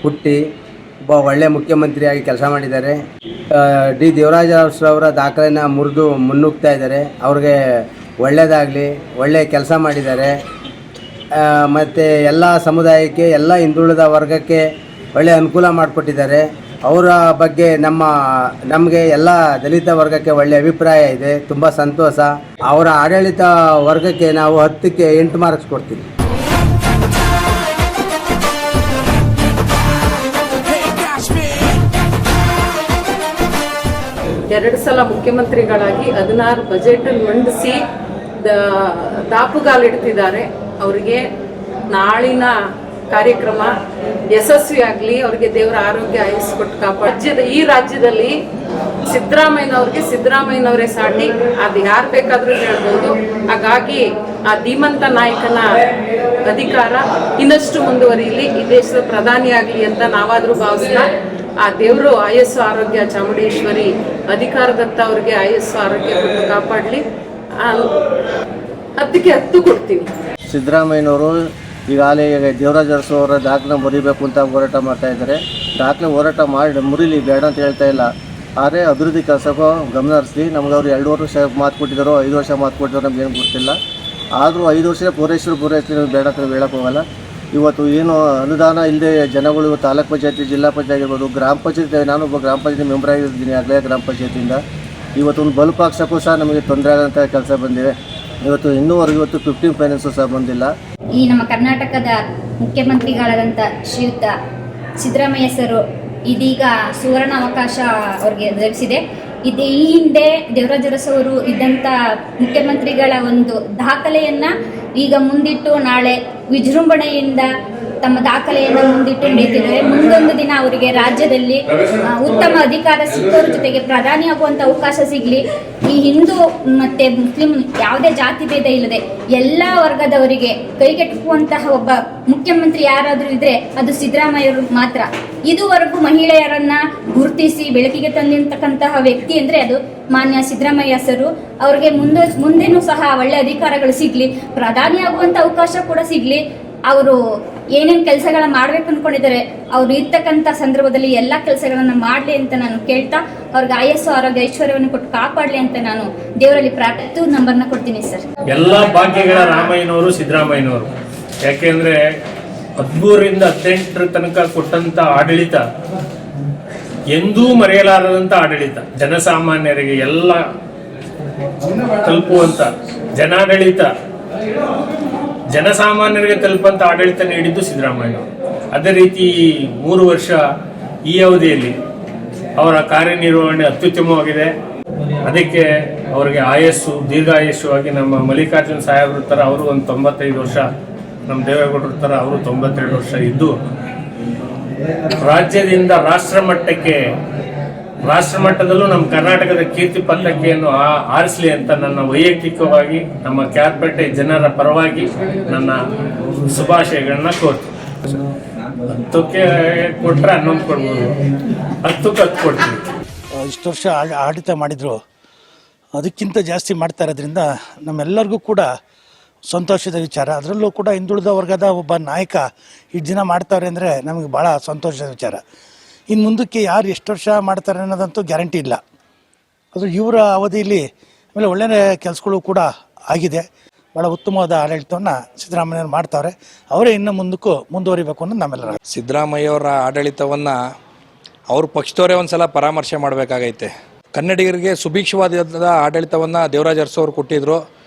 ಹುಟ್ಟಿ ಒಬ್ಬ ಒಳ್ಳೆಯ ಮುಖ್ಯಮಂತ್ರಿಯಾಗಿ ಕೆಲಸ ಮಾಡಿದ್ದಾರೆ. ಡಿ ದೇವರಾಜ ಅರಸರವರ ದಾಖಲೆನ ಮುರಿದು ಮುನ್ನುಗ್ತಾ ಇದ್ದಾರೆ. ಅವ್ರಿಗೆ ಒಳ್ಳೆಯದಾಗಲಿ, ಒಳ್ಳೆಯ ಕೆಲಸ ಮಾಡಿದ್ದಾರೆ. ಮತ್ತು ಎಲ್ಲ ಸಮುದಾಯಕ್ಕೆ, ಎಲ್ಲ ಹಿಂದುಳಿದ ವರ್ಗಕ್ಕೆ ಒಳ್ಳೆಯ ಅನುಕೂಲ ಮಾಡಿಕೊಟ್ಟಿದ್ದಾರೆ. ಅವರ ಬಗ್ಗೆ ನಮಗೆ ಎಲ್ಲ ದಲಿತ ವರ್ಗಕ್ಕೆ ಒಳ್ಳೆಯ ಅಭಿಪ್ರಾಯ ಇದೆ. ತುಂಬ ಸಂತೋಷ. ಅವರ ಆಡಳಿತ ವರ್ಗಕ್ಕೆ ನಾವು 10ಕ್ಕೆ 8 ಮಾರ್ಕ್ಸ್ ಕೊಡ್ತೀವಿ. ಎರಡು ಸಲ ಮುಖ್ಯಮಂತ್ರಿಗಳಾಗಿ 16 ಬಜೆಟ್ ಮಂಡಿಸಿ ದಾಪುಗಾಲಿಡ್ತಿದ್ದಾರೆ. ಅವರಿಗೆ ನಾಳಿನ ಕಾರ್ಯಕ್ರಮ ಯಶಸ್ವಿಯಾಗಲಿ, ಅವರಿಗೆ ದೇವರ ಆರೋಗ್ಯ ಆಯಸ್ಕೊಟ್ಟು ಕಾಪಾಡ. ಈ ರಾಜ್ಯದಲ್ಲಿ ಸಿದ್ದರಾಮಯ್ಯನವರೇ ಸಾಟಿ, ಅದು ಯಾರು ಬೇಕಾದರೂ ಹೇಳ್ಬೋದು. ಹಾಗಾಗಿ ಆ ಧೀಮಂತ ನಾಯಕನ ಅಧಿಕಾರ ಇನ್ನಷ್ಟು ಮುಂದುವರಿಯಲಿ, ಈ ದೇಶದ ಪ್ರಧಾನಿ ಆಗಲಿ ಅಂತ ನಾವಾದರೂ ಭಾವಿಸ್ತಾ, ಆ ದೇವರು ಆಯಸ್ಸು ಆರೋಗ್ಯ ಚಾಮುಂಡೇಶ್ವರಿ ಅಧಿಕಾರದತ್ತ ಅವ್ರಿಗೆ ಆಯಸ್ಸು ಆರೋಗ್ಯ ಕೊಟ್ಟು ಕಾಪಾಡಲಿ. 10ಕ್ಕೆ 10 ಕೊಡ್ತೀನಿ. ಸಿದ್ದರಾಮಯ್ಯನವರು ಈಗಾಗಲೇ ದೇವರಾಜ ಅರಸು ಅವರ ದಾಖಲೆ ಮುರಿಬೇಕು ಅಂತ ಹೋರಾಟ ಮಾಡ್ತಾ ಇದ್ದಾರೆ. ದಾಖಲೆ ಹೋರಾಟ ಮಾಡಿ ಮುರಿಲಿ, ಬೇಡ ಅಂತ ಹೇಳ್ತಾ ಇಲ್ಲ. ಆದರೆ ಅಭಿವೃದ್ಧಿ ಕೆಲಸಕ್ಕೂ ಗಮನ ಹರಿಸಲಿ. ನಮ್ಗೆ ಅವರು 2.5 ವರ್ಷ ಮಾತು ಕೊಟ್ಟಿದ್ದಾರೋ 5 ವರ್ಷ ಮಾತು ಕೊಟ್ಟಿದ್ದಾರೋ ನಮ್ಗೆ ಏನು ಗೊತ್ತಿಲ್ಲ. ಆದರೂ 5 ವರ್ಷ ಪೂರೈಸಲಿ ಬೇಡ ಅಂತ ಹೇಳಕ್ಕೆ ಹೋಗಲ್ಲ. ಇವತ್ತು ಏನು ಅನುದಾನ ಇಲ್ಲದೆ ಜನಗಳು ಇವತ್ತು ತಾಲೂಕ್ ಪಂಚಾಯತಿ, ಜಿಲ್ಲಾ ಪಂಚಾಯತ್ ಆಗಿರ್ಬೋದು, ಗ್ರಾಮ ಪಂಚಾಯತಿ, ನಾನೊಬ್ಬ ಗ್ರಾಮ ಪಂಚಾಯತಿ ಮೆಂಬರ್ ಆಗಿದ್ದೀನಿ ಆಗಲೇ ಗ್ರಾಮ ಪಂಚಾಯತಿಯಿಂದ. ಇವತ್ತು ಒಂದು ಬಲ್ಪ್ ಹಾಕ್ಸೋಕ್ಕೂ ಸಹ ನಮಗೆ ತೊಂದರೆ ಆಗೋಂಥ ಕೆಲಸ ಬಂದಿದೆ. ಇನ್ನೂವರೆಗೂ 15 ಫೈನಾನ್ಸು ಸಹ ಬಂದಿಲ್ಲ. ಈ ನಮ್ಮ ಕರ್ನಾಟಕದ ಮುಖ್ಯಮಂತ್ರಿಗಳಾದಂಥ ಶ್ರೀಯುತ ಸಿದ್ದರಾಮಯ್ಯ ಸರು ಇದೀಗ ಸುವರ್ಣ ಅವಕಾಶ ಅವ್ರಿಗೆ ಲಭಿಸಿದೆ. ಈ ಹಿಂದೆ ದೇವರಾಜ ಅರಸು ಅವರು ಇದ್ದಂಥ ಮುಖ್ಯಮಂತ್ರಿಗಳ ಒಂದು ದಾಖಲೆಯನ್ನು ಈಗ ಮುಂದಿಟ್ಟು ನಾಳೆ ವಿಜೃಂಭಣೆಯಿಂದ ತಮ್ಮ ದಾಖಲೆಯನ್ನು ಮುಂದಿಟ್ಟು ನಡೆಯುತ್ತಿದ್ದಾರೆ. ಮುಂದೊಂದು ದಿನ ಅವರಿಗೆ ರಾಜ್ಯದಲ್ಲಿ ಉತ್ತಮ ಅಧಿಕಾರ ಸಿಕ್ಕೋರ ಜೊತೆಗೆ ಪ್ರಧಾನಿ ಆಗುವಂಥ ಅವಕಾಶ ಸಿಗಲಿ. ಈ ಹಿಂದೂ ಮತ್ತು ಮುಸ್ಲಿಂ ಯಾವುದೇ ಜಾತಿ ಭೇದ ಇಲ್ಲದೆ ಎಲ್ಲ ವರ್ಗದವರಿಗೆ ಕೈಗೆಟುಕುವಂತಹ ಒಬ್ಬ ಮುಖ್ಯಮಂತ್ರಿ ಯಾರಾದರೂ ಇದ್ದರೆ ಅದು ಸಿದ್ದರಾಮಯ್ಯವರು ಮಾತ್ರ. ಇದುವರೆಗೂ ಮಹಿಳೆಯರನ್ನ ಗುರುತಿಸಿ ಬೆಳಕಿಗೆ ತಂದಿರ್ತಕ್ಕಂತಹ ವ್ಯಕ್ತಿ ಅಂದರೆ ಅದು ಮಾನ್ಯ ಸಿದ್ದರಾಮಯ್ಯ ಸರು. ಅವ್ರಿಗೆ ಮುಂದೆನೂ ಸಹ ಒಳ್ಳೆ ಅಧಿಕಾರಗಳು ಸಿಗಲಿ, ಪ್ರಧಾನಿ ಆಗುವಂಥ ಅವಕಾಶ ಕೂಡ ಸಿಗಲಿ. ಅವರು ಏನೇನು ಕೆಲಸಗಳ ಮಾಡಬೇಕು ಅಂದ್ಕೊಂಡಿದ್ದಾರೆ ಅವ್ರು ಇರ್ತಕ್ಕಂಥ ಸಂದರ್ಭದಲ್ಲಿ ಎಲ್ಲ ಕೆಲಸಗಳನ್ನು ಮಾಡಲಿ ಅಂತ ನಾನು ಕೇಳ್ತಾ, ಅವ್ರಿಗೆ ಆಯಸ್ಸು ಆರೋಗ್ಯ ಐಶ್ವರ್ಯವನ್ನು ಕೊಟ್ಟು ಕಾಪಾಡಲಿ ಅಂತ ನಾನು ದೇವರಲ್ಲಿ ಪ್ರಾರ್ಥಿಸಿ ನಂಬರ್ನ ಕೊಡ್ತೀನಿ ಸರ್. ಎಲ್ಲ ಭಾಗ್ಯಗಳ ರಾಮಯ್ಯನವರು, ಸಿದ್ದರಾಮಯ್ಯನವರು. ಯಾಕೆಂದರೆ 13ರಿಂದ 18 ತನಕ ಕೊಟ್ಟಂಥ ಆಡಳಿತ ಎಂದೂ ಮರೆಯಲಾರದಂಥ ಆಡಳಿತ. ಜನಸಾಮಾನ್ಯರಿಗೆ ಎಲ್ಲ ತಲುಪುವಂಥ ಜನಾಡಳಿತ, ಜನಸಾಮಾನ್ಯರಿಗೆ ತಲುಪಂಥ ಆಡಳಿತ ನೀಡಿದ್ದು ಸಿದ್ದರಾಮಯ್ಯನವರು. ಅದೇ ರೀತಿ 3 ವರ್ಷ ಈ ಅವಧಿಯಲ್ಲಿ ಅವರ ಕಾರ್ಯನಿರ್ವಹಣೆ ಅತ್ಯುತ್ತಮವಾಗಿದೆ. ಅದಕ್ಕೆ ಅವರಿಗೆ ಆಯಸ್ಸು ದೀರ್ಘಾಯಸ್ಸು ನಮ್ಮ ಮಲ್ಲಿಕಾರ್ಜುನ ಸಾಹೇಬ್ರ ಥರ ಅವರು ಒಂದು 95 ವರ್ಷ, ನಮ್ಮ ದೇವೇಗೌಡರ ಥರ ಅವರು 92 ವರ್ಷ ಇದ್ದು ರಾಜ್ಯದಿಂದ ರಾಷ್ಟ್ರ ಮಟ್ಟದಲ್ಲೂ ನಮ್ಮ ಕರ್ನಾಟಕದ ಕೀರ್ತಿ ಪತಾಕೆಯನ್ನು ಆರಿಸಲಿ ಅಂತ ನನ್ನ ವೈಯಕ್ತಿಕವಾಗಿ ನಮ್ಮ ಕ್ಯಾರ್ಪೇಟೆ ಜನರ ಪರವಾಗಿ ನನ್ನ ಶುಭಾಶಯಗಳನ್ನ ಕೋರ್ತೀನಿ. 10ಕ್ಕೆ ಕೊಟ್ಟರೆ 11 ಕೊಡ್ಬೋದು, 10ಕ್ಕೆ 10 ಕೊಡ್ತೀನಿ. ಇಷ್ಟು ವರ್ಷ ಆಡಳಿತ ಮಾಡಿದ್ರು, ಅದಕ್ಕಿಂತ ಜಾಸ್ತಿ ಮಾಡ್ತಾ ಇರೋದ್ರಿಂದ ನಮ್ಮೆಲ್ಲರಿಗೂ ಕೂಡ ಸಂತೋಷದ ವಿಚಾರ. ಅದರಲ್ಲೂ ಕೂಡ ಹಿಂದುಳಿದ ವರ್ಗದ ಒಬ್ಬ ನಾಯಕ ಇಷ್ಟು ದಿನ ಮಾಡ್ತಾರೆ ಅಂದರೆ ನಮಗೆ ಭಾಳ ಸಂತೋಷದ ವಿಚಾರ. ಇನ್ನು ಮುಂದಕ್ಕೆ ಯಾರು ಎಷ್ಟು ವರ್ಷ ಮಾಡ್ತಾರೆ ಅನ್ನೋದಂತೂ ಗ್ಯಾರಂಟಿ ಇಲ್ಲ. ಅದು ಇವರ ಅವಧಿಯಲ್ಲಿ ಆಮೇಲೆ ಒಳ್ಳೆಯ ಕೆಲಸಗಳು ಕೂಡ ಆಗಿದೆ. ಭಾಳ ಉತ್ತಮವಾದ ಆಡಳಿತವನ್ನು ಸಿದ್ದರಾಮಯ್ಯವ್ರು ಮಾಡ್ತಾವ್ರೆ. ಅವರೇ ಇನ್ನು ಮುಂದಕ್ಕೂ ಮುಂದುವರಿಬೇಕು ಅನ್ನೋದು ನಮ್ಮೆಲ್ಲರ. ಸಿದ್ದರಾಮಯ್ಯವರ ಆಡಳಿತವನ್ನು ಅವ್ರ ಪಕ್ಷದವರೇ ಒಂದು ಸಲ ಪರಾಮರ್ಶೆ ಮಾಡಬೇಕಾಗೈತೆ. ಕನ್ನಡಿಗರಿಗೆ ಸುಭಿಕ್ಷವಾದ ಆಡಳಿತವನ್ನು ದೇವರಾಜ ಅರಸು ಅವರು ಕೊಟ್ಟಿದ್ದರು.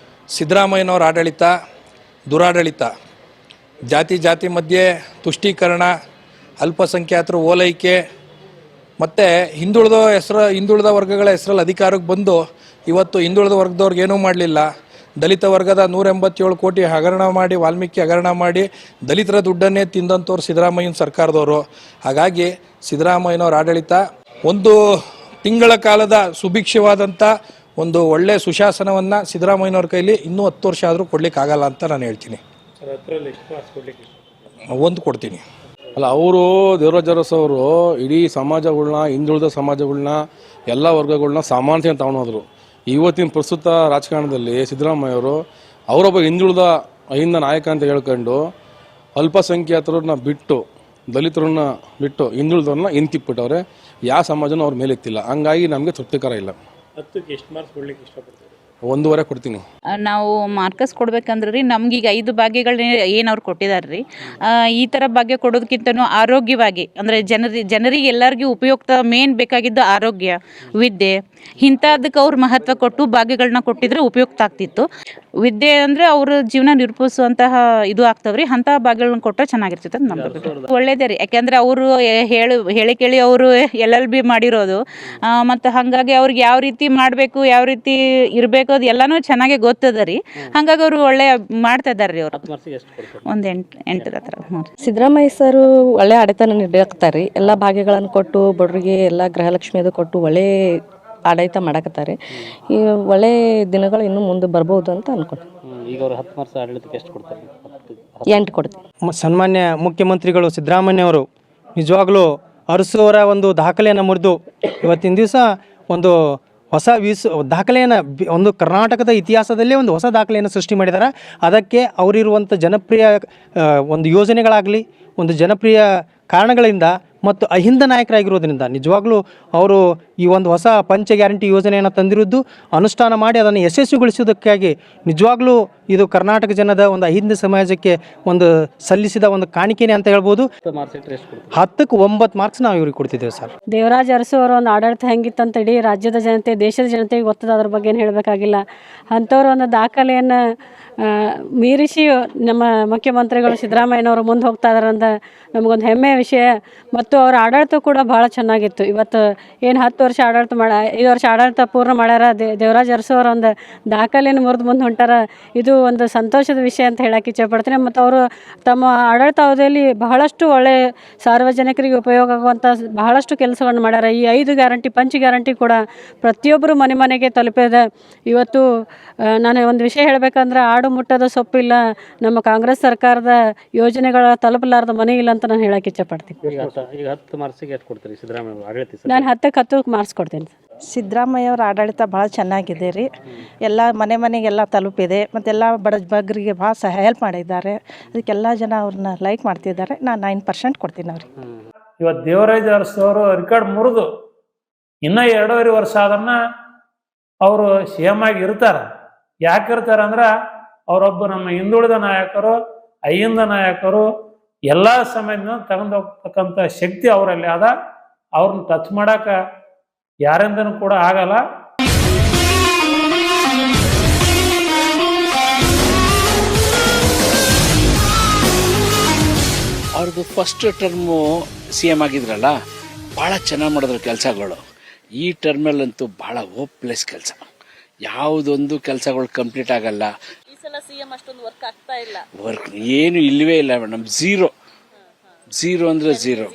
ಸಿದ್ದರಾಮಯ್ಯನವರ ಆಡಳಿತ ದುರಾಡಳಿತ, ಜಾತಿ ಮಧ್ಯೆ ತುಷ್ಟೀಕರಣ, ಅಲ್ಪಸಂಖ್ಯಾತರು ಓಲೈಕೆ ಮತ್ತು ಹಿಂದುಳಿದ ವರ್ಗಗಳ ಹೆಸರಲ್ಲಿ ಅಧಿಕಾರಕ್ಕೆ ಬಂದು ಇವತ್ತು ಹಿಂದುಳಿದ ವರ್ಗದವ್ರಿಗೆ ಏನೂ ಮಾಡಲಿಲ್ಲ. ದಲಿತ ವರ್ಗದ 187 ಕೋಟಿ ಹಗರಣ ಮಾಡಿ, ವಾಲ್ಮೀಕಿ ಹಗರಣ ಮಾಡಿ ದಲಿತರ ದುಡ್ಡನ್ನೇ ತಿಂದಂಥವ್ರು ಸಿದ್ದರಾಮಯ್ಯನ ಸರ್ಕಾರದವರು. ಹಾಗಾಗಿ ಸಿದ್ದರಾಮಯ್ಯನವ್ರ ಆಡಳಿತ ಒಂದು ತಿಂಗಳ ಕಾಲದ ಸುಭಿಕ್ಷವಾದಂಥ ಒಂದು ಒಳ್ಳೆಯ ಸುಶಾಸನವನ್ನು ಸಿದ್ದರಾಮಯ್ಯನವ್ರ ಕೈಲಿ ಇನ್ನೂ 10 ವರ್ಷ ಆದರೂ ಕೊಡ್ಲಿಕ್ಕಾಗಲ್ಲ ಅಂತ ನಾನು ಹೇಳ್ತೀನಿ. 1 ಕೊಡ್ತೀನಿ. ಅಲ್ಲ, ಅವರು ದೇವರಾಜ ಅರಸು ಅವರು ಇಡೀ ಸಮಾಜಗಳನ್ನ, ಹಿಂದುಳಿದ ಸಮಾಜಗಳನ್ನ, ಎಲ್ಲ ವರ್ಗಗಳನ್ನ ಸಮಾನತೆ ತಗೊಂಡೋದ್ರು. ಇವತ್ತಿನ ಪ್ರಸ್ತುತ ರಾಜಕಾರಣದಲ್ಲಿ ಸಿದ್ದರಾಮಯ್ಯ ಅವರು ಅವರೊಬ್ಬ ಹಿಂದುಳಿದ ಅಹಿಂದ ನಾಯಕ ಅಂತ ಹೇಳ್ಕೊಂಡು ಅಲ್ಪಸಂಖ್ಯಾತರನ್ನ ಬಿಟ್ಟು, ದಲಿತರನ್ನ ಬಿಟ್ಟು ಹಿಂದುಳಿದವ್ರನ್ನ ಹಿಂತಿಪ್ಪಿಟ್ಟವ್ರೆ. ಯಾವ ಸಮಾಜನೂ ಅವ್ರ ಮೇಲೆ ಎತ್ತಿಲ್ಲ. ಹಂಗಾಗಿ ನಮಗೆ ತೃಪ್ತಿಕರ ಇಲ್ಲ. 10ಕ್ಕೆ ಎಷ್ಟು ಮಾರ್ಕ್ಸ್ ಕೊಡ್ಲಿಕ್ಕೆ ಇಷ್ಟಪಡ್ತೀವಿ? 1.5 ಕೊಡ್ತೀನಿ. ನಾವು ಮಾರ್ಕಸ್ ಕೊಡ್ಬೇಕಂದ್ರೆ ರೀ, ನಮ್ಗೀಗ 5 ಭಾಗ್ಯಗಳನ್ನ ಏನು ಅವ್ರು ಕೊಟ್ಟಿದ್ದಾರೆ ರೀ. ಈ ಥರ ಭಾಗ್ಯ ಕೊಡೋದಕ್ಕಿಂತನೂ ಆರೋಗ್ಯವಾಗಿ, ಅಂದರೆ ಜನರಿಗೆ ಎಲ್ಲರಿಗೂ ಉಪಯುಕ್ತ ಮೇನ್ ಬೇಕಾಗಿದ್ದು ಆರೋಗ್ಯ, ವಿದ್ಯೆ, ಇಂಥದ್ದಕ್ಕೆ ಅವ್ರು ಮಹತ್ವ ಕೊಟ್ಟು ಭಾಗ್ಯಗಳನ್ನ ಕೊಟ್ಟಿದ್ರೆ ಉಪಯುಕ್ತ ಆಗ್ತಿತ್ತು. ವಿದ್ಯೆ ಅಂದರೆ ಅವ್ರ ಜೀವನ ನಿರೂಪಿಸುವಂತಹ ಇದು ಆಗ್ತಾವ್ರಿ. ಅಂಥ ಭಾಗ್ಯಗಳನ್ನ ಕೊಟ್ಟರೆ ಚೆನ್ನಾಗಿರ್ತೈತೆ ಅಂತ ನಮ್ಗೆ. ಒಳ್ಳೇದೇ ರೀ, ಯಾಕೆಂದರೆ ಅವರು ಹೇಳಿ ಕೇಳಿ ಅವರು LLB ಮಾಡಿರೋದು. ಮತ್ತು ಹಾಗಾಗಿ ಅವ್ರಿಗೆ ಯಾವ ರೀತಿ ಮಾಡಬೇಕು, ಯಾವ ರೀತಿ ಇರಬೇಕು, ಅದು ಎಲ್ಲನೂ ಚೆನ್ನಾಗಿ ಗೊತ್ತದ ರೀ. ಹಾಗಾಗಿ ಅವರು ಒಳ್ಳೆ ಮಾಡ್ತಾ ಇದ್ದಾರೆ ರೀ. ಅವರು 8 ಹತ್ರ. ಸಿದ್ದರಾಮಯ್ಯ ಸರ್ ಒಳ್ಳೆ ಆಡಳಿತ ನೀಡಕತ್ತಾರೆ ರೀ. ಎಲ್ಲ ಭಾಗ್ಯಗಳನ್ನು ಕೊಟ್ಟು ಬಡವರಿಗೆ ಎಲ್ಲ ಗೃಹಲಕ್ಷ್ಮಿ ಅದು ಕೊಟ್ಟು ಒಳ್ಳೆ ಆಡಳಿತ ಮಾಡಕತ್ತಾರೆ. ಈ ಒಳ್ಳೆ ದಿನಗಳು ಇನ್ನೂ ಮುಂದೆ ಬರ್ಬೋದು ಅಂತ ಅನ್ಕೊಂಡು ಈಗ ಅವರು 10 ವರ್ಷ ಆಡಳಿತಕ್ಕೆ ಎಷ್ಟು ಕೊಡ್ತಾರೆ? 8 ಕೊಡ್ತೀವಿ. ಸನ್ಮಾನ್ಯ ಮುಖ್ಯಮಂತ್ರಿಗಳು ಸಿದ್ದರಾಮಯ್ಯವರು ನಿಜವಾಗ್ಲೂ ಅರಸು ಅವರ ಒಂದು ದಾಖಲೆಯನ್ನು ಮುರಿದು ಇವತ್ತಿನ ದಿವಸ ಒಂದು ಹೊಸ ದಾಖಲೆಯನ್ನು ಒಂದು ಕರ್ನಾಟಕದ ಇತಿಹಾಸದಲ್ಲೇ ಒಂದು ಹೊಸ ದಾಖಲೆಯನ್ನು ಸೃಷ್ಟಿ ಮಾಡಿದ್ದಾರೆ. ಅದಕ್ಕೆ ಅವರಿರುವಂಥ ಜನಪ್ರಿಯ ಒಂದು ಯೋಜನೆಗಳಾಗಲಿ, ಒಂದು ಜನಪ್ರಿಯ ಕಾರಣಗಳಿಂದ ಮತ್ತು ಅಹಿಂದ ನಾಯಕರಾಗಿರೋದ್ರಿಂದ ನಿಜವಾಗ್ಲೂ ಅವರು ಈ ಒಂದು ಹೊಸ ಪಂಚ ಗ್ಯಾರಂಟಿ ಯೋಜನೆಯನ್ನು ತಂದಿರುವುದು, ಅನುಷ್ಠಾನ ಮಾಡಿ ಅದನ್ನು ಯಶಸ್ವಿಗೊಳಿಸೋದಕ್ಕಾಗಿ ನಿಜವಾಗ್ಲೂ ಇದು ಕರ್ನಾಟಕ ಜನದ ಒಂದು ಅಹಿಂದ ಸಮಾಜಕ್ಕೆ ಒಂದು ಸಲ್ಲಿಸಿದ ಒಂದು ಕಾಣಿಕೆನೆ ಅಂತ ಹೇಳ್ಬೋದು. 10ಕ್ಕೆ 9 ಮಾರ್ಕ್ಸ್ ನಾವು ಇವ್ರಿಗೆ ಕೊಡ್ತಿದ್ದೇವೆ ಸರ್. ದೇವರಾಜ್ ಅರಸು ಅವರ ಒಂದು ಆಡಳಿತ ಹೆಂಗಿತ್ತಂತ ಇಡೀ ರಾಜ್ಯದ ಜನತೆ, ದೇಶದ ಜನತೆಗೆ ಗೊತ್ತದ, ಅದ್ರ ಬಗ್ಗೆ ಏನು ಹೇಳಬೇಕಾಗಿಲ್ಲ. ಅಂಥವ್ರ ಒಂದು ದಾಖಲೆಯನ್ನು ಮೀರಿಸಿ ನಮ್ಮ ಮುಖ್ಯಮಂತ್ರಿಗಳು ಸಿದ್ದರಾಮಯ್ಯನವರು ಮುಂದೆ ಹೋಗ್ತಾ ಇದ್ದಾರೆ ಅಂತ ನಮಗೊಂದು ಹೆಮ್ಮೆಯ ವಿಷಯ. ಮತ್ತು ಅವರ ಆಡಳಿತ ಕೂಡ ಭಾಳ ಚೆನ್ನಾಗಿತ್ತು. ಇವತ್ತು ಏನು 10 ವರ್ಷ ಆಡಳಿತ 5 ವರ್ಷ ಆಡಳಿತ ಪೂರ್ಣ ಮಾಡ್ಯಾರ. ದೇವರಾಜ್ ಅರಸು ಅವರ ಒಂದು ದಾಖಲೆಯನ್ನು ಮುರಿದು ಮುಂದೆ ಹೊಂಟಾರ. ಇದು ಒಂದು ಸಂತೋಷದ ವಿಷಯ ಅಂತ ಹೇಳಕ್ಕೆ ಇಚ್ಛೆಪಡ್ತೀನಿ. ಮತ್ತು ಅವರು ತಮ್ಮ ಆಡಳಿತ ಅವಧಿಯಲ್ಲಿ ಬಹಳಷ್ಟು ಒಳ್ಳೆ ಸಾರ್ವಜನಿಕರಿಗೆ ಉಪಯೋಗ ಆಗುವಂಥ ಬಹಳಷ್ಟು ಕೆಲಸಗಳನ್ನು ಮಾಡ್ಯಾರ. ಈ 5 ಗ್ಯಾರಂಟಿ, ಪಂಚ ಗ್ಯಾರಂಟಿ ಕೂಡ ಪ್ರತಿಯೊಬ್ಬರು ಮನೆ ಮನೆಗೆ ತಲುಪಿದೆ. ಇವತ್ತು ನಾನು ಒಂದು ವಿಷಯ ಹೇಳಬೇಕಂದ್ರೆ, ಆಡು ಮುಟ್ಟದ ಸೊಪ್ಪಿಲ್ಲ, ನಮ್ಮ ಕಾಂಗ್ರೆಸ್ ಸರ್ಕಾರದ ಯೋಜನೆಗಳ ತಲುಪಲಾರ್ದ ಮನೆ ಇಲ್ಲ ಅಂತ ನಾನು ಹೇಳಕ್ಕೆ ಇಚ್ಛೆಪಡ್ತೀನಿ. ಈಗ 10 ಮಾರ್ಕ್ಸಿಗೆ ಎಷ್ಟು ಕೊಡ್ತೀರಿ ಸಿದ್ದರಾಮಯ್ಯ ಆಡಳಿತ? ನಾನು 10ಕ್ಕೆ 10 ಮಾರ್ಕ್ಸ್ ಕೊಡ್ತೀನಿ. ಸಿದ್ದರಾಮಯ್ಯ ಅವರ ಆಡಳಿತ ಭಾಳ ಚೆನ್ನಾಗಿದೆ ರೀ. ಎಲ್ಲ ಮನೆಗೆಲ್ಲ ತಲುಪಿದೆ. ಮತ್ತೆಲ್ಲ ಬಗ್ಗರಿಗೆ ಭಾಳ ಹೆಲ್ಪ್ ಮಾಡಿದ್ದಾರೆ. ಅದಕ್ಕೆಲ್ಲ ಜನ ಅವ್ರನ್ನ ಲೈಕ್ ಮಾಡ್ತಿದ್ದಾರೆ. ನಾನು 9% ಕೊಡ್ತೀನಿ ಅವ್ರಿಗೆ. ಇವತ್ತು ದೇವರಾಜ ಅರಸು ಅವರು ರೆಕಾರ್ಡ್ ಮುರಿದು ಇನ್ನೂ 2.5 ವರ್ಷ ಅದನ್ನು ಅವರು CM ಆಗಿ ಇರ್ತಾರೆ. ಯಾಕೆ ಇರ್ತಾರೆ ಅಂದ್ರೆ, ಅವರೊಬ್ಬ ನಮ್ಮ ಹಿಂದುಳಿದ ನಾಯಕರು, ಅಹಿಂದ ನಾಯಕರು ಎಲ್ಲ ಸಮಯದ ತಗೊಂಡೋಗ್ತಕ್ಕಂಥ ಶಕ್ತಿ ಅವರಲ್ಲಿ ಅದ. ಅವ್ರನ್ನ ಟಚ್ ಮಾಡೋಕೆ ಯಾರಿಂದನೂ ಕೂಡ ಆಗಲ್ಲ. ಅವ್ರದ್ದು ಫಸ್ಟ್ ಟರ್ಮು CM ಆಗಿದ್ರಲ್ಲ, ಭಾಳ ಚೆನ್ನಾಗಿ ಮಾಡಿದ್ರು ಕೆಲಸಗಳು. ಈ ಟರ್ಮಲ್ಲಂತೂ ಭಾಳ ಹೋಪ್ಲೆಸ್ ಕೆಲಸ. ಯಾವುದೊಂದು ಕೆಲಸಗಳು ಕಂಪ್ಲೀಟ್ ಆಗಲ್ಲ. ಈ ಸಲ CM ಅಷ್ಟೊಂದು ವರ್ಕ್ ಆಗ್ತಾ ಇಲ್ಲ. ವರ್ಕ್ ಏನು ಇಲ್ಲವೇ ಇಲ್ಲ ಮೇಡಮ್. ಝೀರೋ ಅಂದರೆ ಝೀರೋ.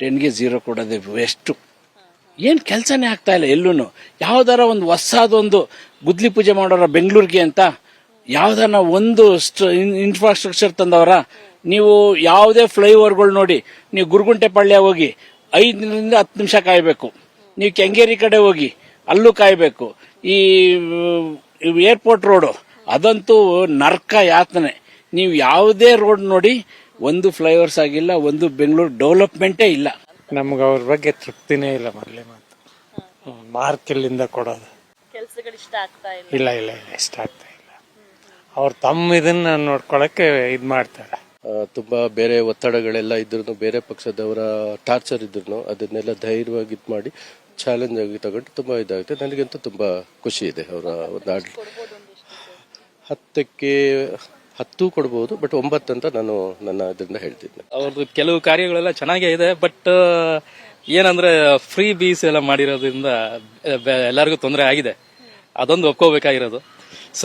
10ಗೆ 0 ಕೊಡೋದೇ ವೆಸ್ಟು. ಏನು ಕೆಲಸನೇ ಆಗ್ತಾ ಇಲ್ಲ ಎಲ್ಲೂ. ಯಾವ್ದಾರ ಒಂದು ಹೊಸದೊಂದು ಗುದ್ಲಿ ಪೂಜೆ ಮಾಡೋರ ಬೆಂಗಳೂರಿಗೆ ಅಂತ ಯಾವ್ದಾರ ಒಂದು ಇನ್ಫ್ರಾಸ್ಟ್ರಕ್ಚರ್ ತಂದವರ? ನೀವು ಯಾವುದೇ ಫ್ಲೈಓವರ್ಗಳು ನೋಡಿ, ನೀವು ಗುರುಗುಂಟೆಪಾಳ್ಯ ಹೋಗಿ 5 10 ನಿಮಿಷ ಕಾಯಬೇಕು. ನೀವು ಕೆಂಗೇರಿ ಕಡೆ ಹೋಗಿ ಅಲ್ಲೂ ಕಾಯಬೇಕು. ಈ ಏರ್ಪೋರ್ಟ್ ರೋಡು ಅದಂತೂ ನರ್ಕ ಯಾತನೆ. ನೀವು ಯಾವುದೇ ರೋಡ್ ನೋಡಿ, ಒಂದು ಫ್ಲೈಓವರ್ಸ್ ಆಗಿಲ್ಲ, ಒಂದು ಬೆಂಗಳೂರು ಡೆವಲಪ್ಮೆಂಟೇ ಇಲ್ಲ. ನಮ್ಗೆ ಅವ್ರ ಬಗ್ಗೆ ತೃಪ್ತಿನೇ ಇಲ್ಲ. ಮೊದಲೇ ಮಾತು ಮಾರ್ಕ್ ಎಲ್ಲಿಂದ ಕೊಡೋದು? ಕೆಲಸಗಳು ಇಷ್ಟ ಆಗ್ತಾ ಇಲ್ಲ. ಇಲ್ಲ ಇಷ್ಟ ಆಗ್ತಾ ಇಲ್ಲ. ಅವ್ರು ತಮ್ಮ ಇದನ್ನ ನೋಡ್ಕೊಳಕ್ಕೆ ಇದು ಮಾಡ್ತಾರೆ. ತುಂಬ ಬೇರೆ ಒತ್ತಡಗಳೆಲ್ಲ ಇದ್ರೂ, ಬೇರೆ ಪಕ್ಷದವರ ಟಾರ್ಚರ್ ಇದ್ರೂ ಅದನ್ನೆಲ್ಲ ಧೈರ್ಯವಾಗಿ ಇದು ಮಾಡಿ ಚಾಲೆಂಜ್ ಆಗಿ ತಗೊಂಡು ತುಂಬ ಇದಾಗುತ್ತೆ. ನನಗಂತೂ ತುಂಬ ಖುಷಿ ಇದೆ ಅವರ ಒಂದು 10ಕ್ಕೆ 10 ಕೊಡ್ಬೋದು, ಬಟ್ 9 ಅಂತ ನಾನು ನನ್ನ ಇದರಿಂದ ಹೇಳ್ತಿದ್ದೆ. ಅವ್ರದ್ದು ಕೆಲವು ಕಾರ್ಯಗಳೆಲ್ಲ ಚೆನ್ನಾಗೇ ಇದೆ, ಬಟ್ ಏನಂದ್ರೆ ಫ್ರೀ ಬೀಸ್ ಎಲ್ಲ ಮಾಡಿರೋದ್ರಿಂದ ಎಲ್ಲರಿಗೂ ತೊಂದರೆ ಆಗಿದೆ. ಅದೊಂದು ಒಪ್ಕೋಬೇಕಾಗಿರೋದು.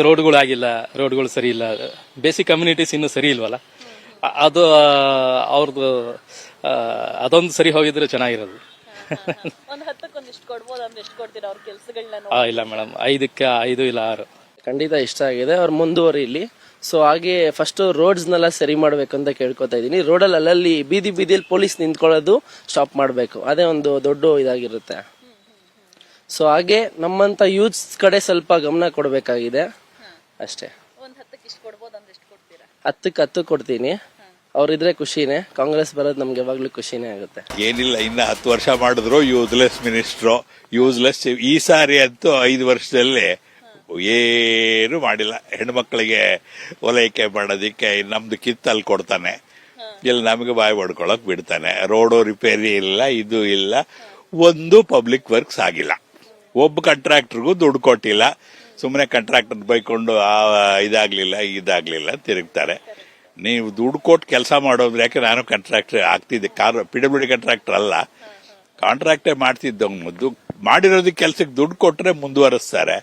ರೋಡ್ಗಳಾಗಿಲ್ಲ, ರೋಡ್ಗಳು ಸರಿ ಇಲ್ಲ, ಬೇಸಿಕ್ ಕಮ್ಯುನಿಟೀಸ್ ಇನ್ನೂ ಸರಿ ಇಲ್ವಲ್ಲ, ಅದು ಅವ್ರದ್ದು ಅದೊಂದು ಸರಿ ಹೋಗಿದ್ರೆ ಚೆನ್ನಾಗಿರೋದು. ಇಲ್ಲ ಮೇಡಮ್, 5ಕ್ಕೆ 5 ಇಲ್ಲ 6. ಖಂಡಿತ ಇಷ್ಟ ಆಗಿದೆ. ಅವ್ರು ಮುಂದುವರಿಲಿ. ಸೊ ಹಾಗೆ ಫಸ್ಟ್ ರೋಡ್ಸ್ನೆಲ್ಲ ಸರಿ ಮಾಡ್ಬೇಕು ಅಂತ ಕೇಳ್ಕೊತಾ ಇದೀನಿ. ರೋಡಲ್ಲಿ ಅಲ್ಲಲ್ಲಿ ಬೀದಿಯಲ್ಲಿ ಪೊಲೀಸ್ ನಿಂತ್ಕೊಳ್ಳೋದು ಸ್ಟಾಪ್ ಮಾಡಬೇಕು. ಅದೇ ಒಂದು ದೊಡ್ಡ ಇದಾಗಿರುತ್ತೆ. ಸೊ ಹಾಗೆ ನಮ್ಮಂತ ಯೂತ್ಸ್ ಕಡೆ ಸ್ವಲ್ಪ ಗಮನ ಕೊಡಬೇಕಾಗಿದೆ ಅಷ್ಟೇ. 10ಕ್ಕೆ 10 ಕೊಡ್ತೀನಿ. ಅವ್ರಿದ್ರೆ ಖುಷಿನೇ. ಕಾಂಗ್ರೆಸ್ ಬರೋದು ನಮ್ಗೆ ಯಾವಾಗ್ಲೂ ಖುಷಿನೇ ಆಗುತ್ತೆ. ಏನಿಲ್ಲ, ಇನ್ನ 10 ವರ್ಷ ಮಾಡಿದ್ರು ಯೂಸ್ಲೆಸ್ ಮಿನಿಸ್ಟ್ರು, ಯೂಸ್ಲೆಸ್. ಈ ಸಾರಿ ಅಂತೂ 5 ವರ್ಷದಲ್ಲಿ ಏನು ಮಾಡಿಲ್ಲ. ಹೆಣ್ಮಕ್ಳಿಗೆ ಓಲೈಕೆ ಮಾಡೋದಿಕ್ಕೆ ನಮ್ದು ಕಿತ್ತಲ್ಲಿ ಕೊಡ್ತಾನೆ, ಇಲ್ಲಿ ನಮಗೆ ಬಾಯಿ ಹೊಡ್ಕೊಳಕ್ ಬಿಡ್ತಾನೆ. ರೋಡು ರಿಪೇರಿ ಇಲ್ಲ, ಇದು ಇಲ್ಲ, ಒಂದು ಪಬ್ಲಿಕ್ ವರ್ಕ್ಸ್ ಆಗಿಲ್ಲ. ಒಬ್ಬ ಕಾಂಟ್ರಾಕ್ಟರ್ಗೂ ದುಡ್ಡು ಕೊಟ್ಟಿಲ್ಲ. ಸುಮ್ಮನೆ ಕಾಂಟ್ರಾಕ್ಟರ್ ಬೈಕೊಂಡು ಇದಾಗ್ಲಿಲ್ಲ ತಿರುಗ್ತಾರೆ. ನೀವು ದುಡ್ಡು ಕೊಟ್ಟು ಕೆಲಸ ಮಾಡೋದ್ರೆ, ಯಾಕೆ ನಾನು ಕಾಂಟ್ರಾಕ್ಟರ್ ಆಗ್ತಿದ್ದೆ, PWD ಕಾಂಟ್ರಾಕ್ಟರ್ ಅಲ್ಲ, ಕಾಂಟ್ರಾಕ್ಟೇ ಮಾಡ್ತಿದ್ದ. ಮಾಡಿರೋದಕ್ಕೆ ಕೆಲ್ಸಕ್ಕೆ ದುಡ್ಡು ಕೊಟ್ರೆ ಮುಂದುವರಿಸ್ತಾರೆ.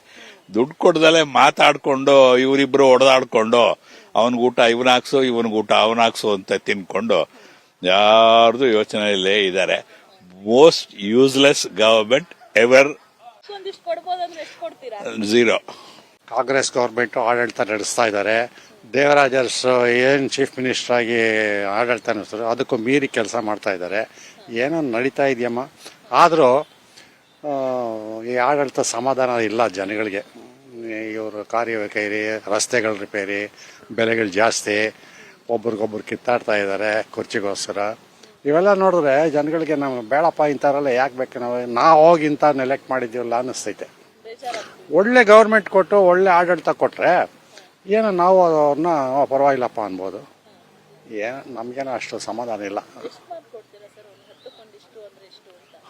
ದುಡ್ಡು ಕೊಡ್ದಲೆ ಮಾತಾಡ್ಕೊಂಡು ಇವರಿಬ್ರು ಹೊಡೆದಾಡ್ಕೊಂಡು ಅವನಿಗೆ ಊಟ ಇವನ್ ಹಾಕ್ಸು, ಇವನ್ಗೆ ಊಟ ಅವನ್ ಹಾಕ್ಸು ಅಂತ ತಿನ್ಕೊಂಡು ಯಾರ್ದು ಯೋಚನೆಯಲ್ಲೇ ಇದ್ದಾರೆ. Most useless government ever. 0. Congress government ಆಡಳಿತ ನಡೆಸ್ತಾ ಇದ್ದಾರೆ. ದೇವರಾಜ ಅರಸು ಏನು ಚೀಫ್ ಮಿನಿಸ್ಟರ್ ಆಗಿ ಆಡಳಿತ ನಡೆಸಿದ್ರು, ಅದಕ್ಕೂ ಮೀರಿ ಕೆಲಸ ಮಾಡ್ತಾ ಇದ್ದಾರೆ. ಏನೋ ನಡೀತಾ ಇದೆಯಮ್ಮ. ಆದರೂ ಈ ಆಡಳಿತ ಸಮಾಧಾನ ಇಲ್ಲ ಜನಗಳಿಗೆ. ಇವರು ಕಾರ್ಯವೈಖರಿ, ರಸ್ತೆಗಳ ರಿಪೇರಿ, ಬೆಲೆಗಳು ಜಾಸ್ತಿ, ಒಬ್ರಿಗೊಬ್ರು ಕಿತ್ತಾಡ್ತಾ ಇದ್ದಾರೆ ಕುರ್ಚಿಗೋಸ್ಕರ. ಇವೆಲ್ಲ ನೋಡಿದ್ರೆ ಜನಗಳಿಗೆ ನಮ್ಗೆ ಬೇಡಪ್ಪ ಇಂಥವರೆಲ್ಲ ಯಾಕೆ ಬೇಕು, ನಾವು ಹೋಗಿ ಇಂಥ ಎಲೆಕ್ಟ್ ಮಾಡಿದ್ದೀವಲ್ಲ ಅನ್ನಿಸ್ತೈತೆ. ಒಳ್ಳೆ ಗೌರ್ಮೆಂಟ್ ಕೊಟ್ಟು ಒಳ್ಳೆ ಆಡಳಿತ ಕೊಟ್ಟರೆ ಏನೋ ನಾವು ಅವ್ರನ್ನ ಪರವಾಗಿಲ್ಲಪ್ಪ ಅನ್ಬೋದು. ನಮಗೇನೋ ಅಷ್ಟು ಸಮಾಧಾನ ಇಲ್ಲ.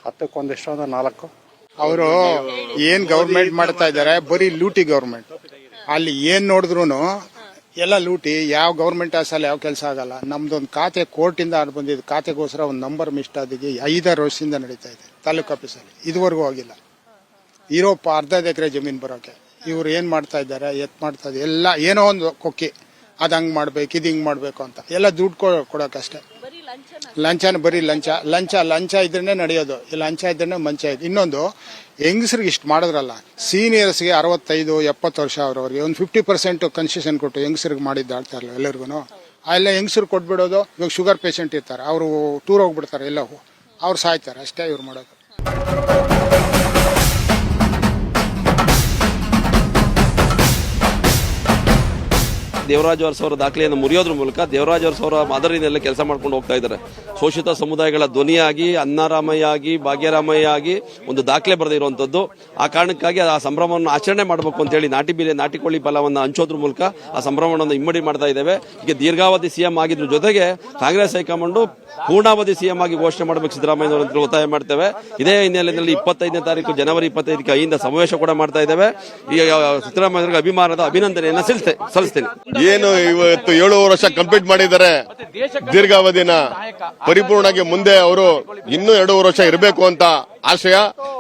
10ಕ್ಕೆ 4. ಅವರು ಏನ್ ಗೌರ್ಮೆಂಟ್ ಮಾಡ್ತಾ ಇದ್ದಾರೆ, ಬರೀ ಲೂಟಿ ಗೌರ್ಮೆಂಟ್. ಅಲ್ಲಿ ಏನ್ ನೋಡಿದ್ರು ಎಲ್ಲ ಲೂಟಿ. ಯಾವ ಗೌರ್ಮೆಂಟ್ ಅಸಲ್ಲ ಯಾವ ಕೆಲಸ ಆಗಲ್ಲ. ನಮ್ದೊಂದು ಖಾತೆ ಕೋರ್ಟಿಂದ ಬಂದಿದ್ದು, ಖಾತೆಗೋಸ್ಕರ ಒಂದು ನಂಬರ್ ಮಿಸ್ಟ್ ಆದಿಗೆ 5-6 ವರ್ಷದಿಂದ ನಡೀತಾ ಇದೆ ತಾಲೂಕು ಆಫೀಸಲ್ಲಿ. ಇದುವರೆಗೂ ಆಗಿಲ್ಲ. ಇರೋ ಅರ್ಧ ಎಕರೆ ಜಮೀನು ಬರೋಕೆ ಇವ್ರು ಏನ್ ಮಾಡ್ತಾ ಇದ್ದಾರೆ, ಮಾಡ್ತಾ ಇದ್ದಾರೆ ಎಲ್ಲ ಏನೋ ಒಂದು ಕೊಕ್ಕಿ, ಅದು ಹಂಗ್ ಮಾಡ್ಬೇಕು, ಇದು ಹಿಂಗ್ ಮಾಡ್ಬೇಕು ಅಂತ ಎಲ್ಲ ದುಡ್ಡು ಕೊಡೋಕಷ್ಟೇ. ಲಂಚನ ಬರೀ ಲಂಚ ಇದ್ರೇನೆ ನಡೆಯೋದು. ಈ ಲಂಚ ಇದ್ರೇನೆ ಮಂಚ ಇದೆ. ಇನ್ನೊಂದು, ಹೆಂಗಸ್ರಿಗೆ ಇಷ್ಟು ಮಾಡಿದ್ರಲ್ಲ, ಸೀನಿಯರ್ಸ್ಗೆ 65-70 ವರ್ಷ ಅವ್ರವ್ರಿಗೆ ಒಂದು 50% ಕನ್ಸೆಷನ್ ಕೊಟ್ಟು ಹೆಂಗಸ್ರಿಗೆ ಮಾಡಿದ್ದು ಆಡ್ತಾ ಇರಲ್ಲ ಎಲ್ಲರಿಗೂ. ಎಲ್ಲ ಹೆಂಗಸ್ರು ಕೊಟ್ಬಿಡೋದು. ಇವಾಗ ಶುಗರ್ ಪೇಷಂಟ್ ಇರ್ತಾರೆ, ಅವರು ಟೂರ್ ಹೋಗ್ಬಿಡ್ತಾರೆ, ಎಲ್ಲ ಅವ್ರು ಸಾಯ್ತಾರೆ, ಅಷ್ಟೇ ಇವ್ರು ಮಾಡೋದು. ದೇವರಾಜ ಅರಸು ಅವರ ದಾಖಲೆಯನ್ನು ಮುರಿಯೋದ್ರ ಮೂಲಕ ದೇವರಾಜ ಅರಸು ಅವರ ಮಾದರಿನೆಲ್ಲ ಕೆಲಸ ಮಾಡ್ಕೊಂಡು ಹೋಗ್ತಾ ಇದ್ದಾರೆ. ಶೋಷಿತ ಸಮುದಾಯಗಳ ಧ್ವನಿಯಾಗಿ, ಅನ್ನರಾಮಯ್ಯ ಆಗಿ, ಭಾಗ್ಯರಾಮಯ್ಯ ಆಗಿ ಒಂದು ದಾಖಲೆ ಬರೆದಿರುವಂತದ್ದು. ಆ ಕಾರಣಕ್ಕಾಗಿ ಆ ಸಂಭ್ರಮವನ್ನು ಆಚರಣೆ ಮಾಡಬೇಕು ಅಂತ ಹೇಳಿ ನಾಟಿ ಕೋಳಿ ಫಲವನ್ನು ಹಂಚೋದ್ರ ಮೂಲಕ ಆ ಸಂಭ್ರಮವನ್ನು ಇಮ್ಮಡಿ ಮಾಡ್ತಾ ಇದ್ದೇವೆ. ಈಗ ದೀರ್ಘಾವಧಿ ಸಿಎಂ ಆಗಿದ್ರ ಜೊತೆಗೆ ಕಾಂಗ್ರೆಸ್ ಹೈಕಮಾಂಡ್ ಪೂರ್ಣಾವಧಿ ಸಿಎಂ ಆಗಿ ಘೋಷಣೆ ಮಾಡಬೇಕು ಸಿದ್ದರಾಮಯ್ಯ ಅವರಂತ ಒತ್ತಾಯ ಮಾಡ್ತೇವೆ. ಇದೇ ಹಿನ್ನೆಲೆಯಲ್ಲಿ 25ನೇ ತಾರೀಕು ಜನವರಿ 25ಕ್ಕೆ ಅಹಿಂದ ಸಮಾವೇಶ ಕೂಡ ಮಾಡ್ತಾ ಇದ್ದೇವೆ. ಈ ಸಿದ್ದರಾಮಯ್ಯ ಅಭಿಮಾನದ ಅಭಿನಂದನೆಯನ್ನು ಸಲ್ಲಿಸ್ತೇನೆ. ಏನು ಇವತ್ತು 7 ವರ್ಷ ಕಂಪ್ಲೀಟ್ ಮಾಡಿದ್ದಾರೆ ದೀರ್ಘಾವಧಿನ ಪರಿಪೂರ್ಣವಾಗಿ. ಮುಂದೆ ಅವರು ಇನ್ನೂ 2 ವರ್ಷ ಇರಬೇಕು ಅಂತ ಆಶಯ.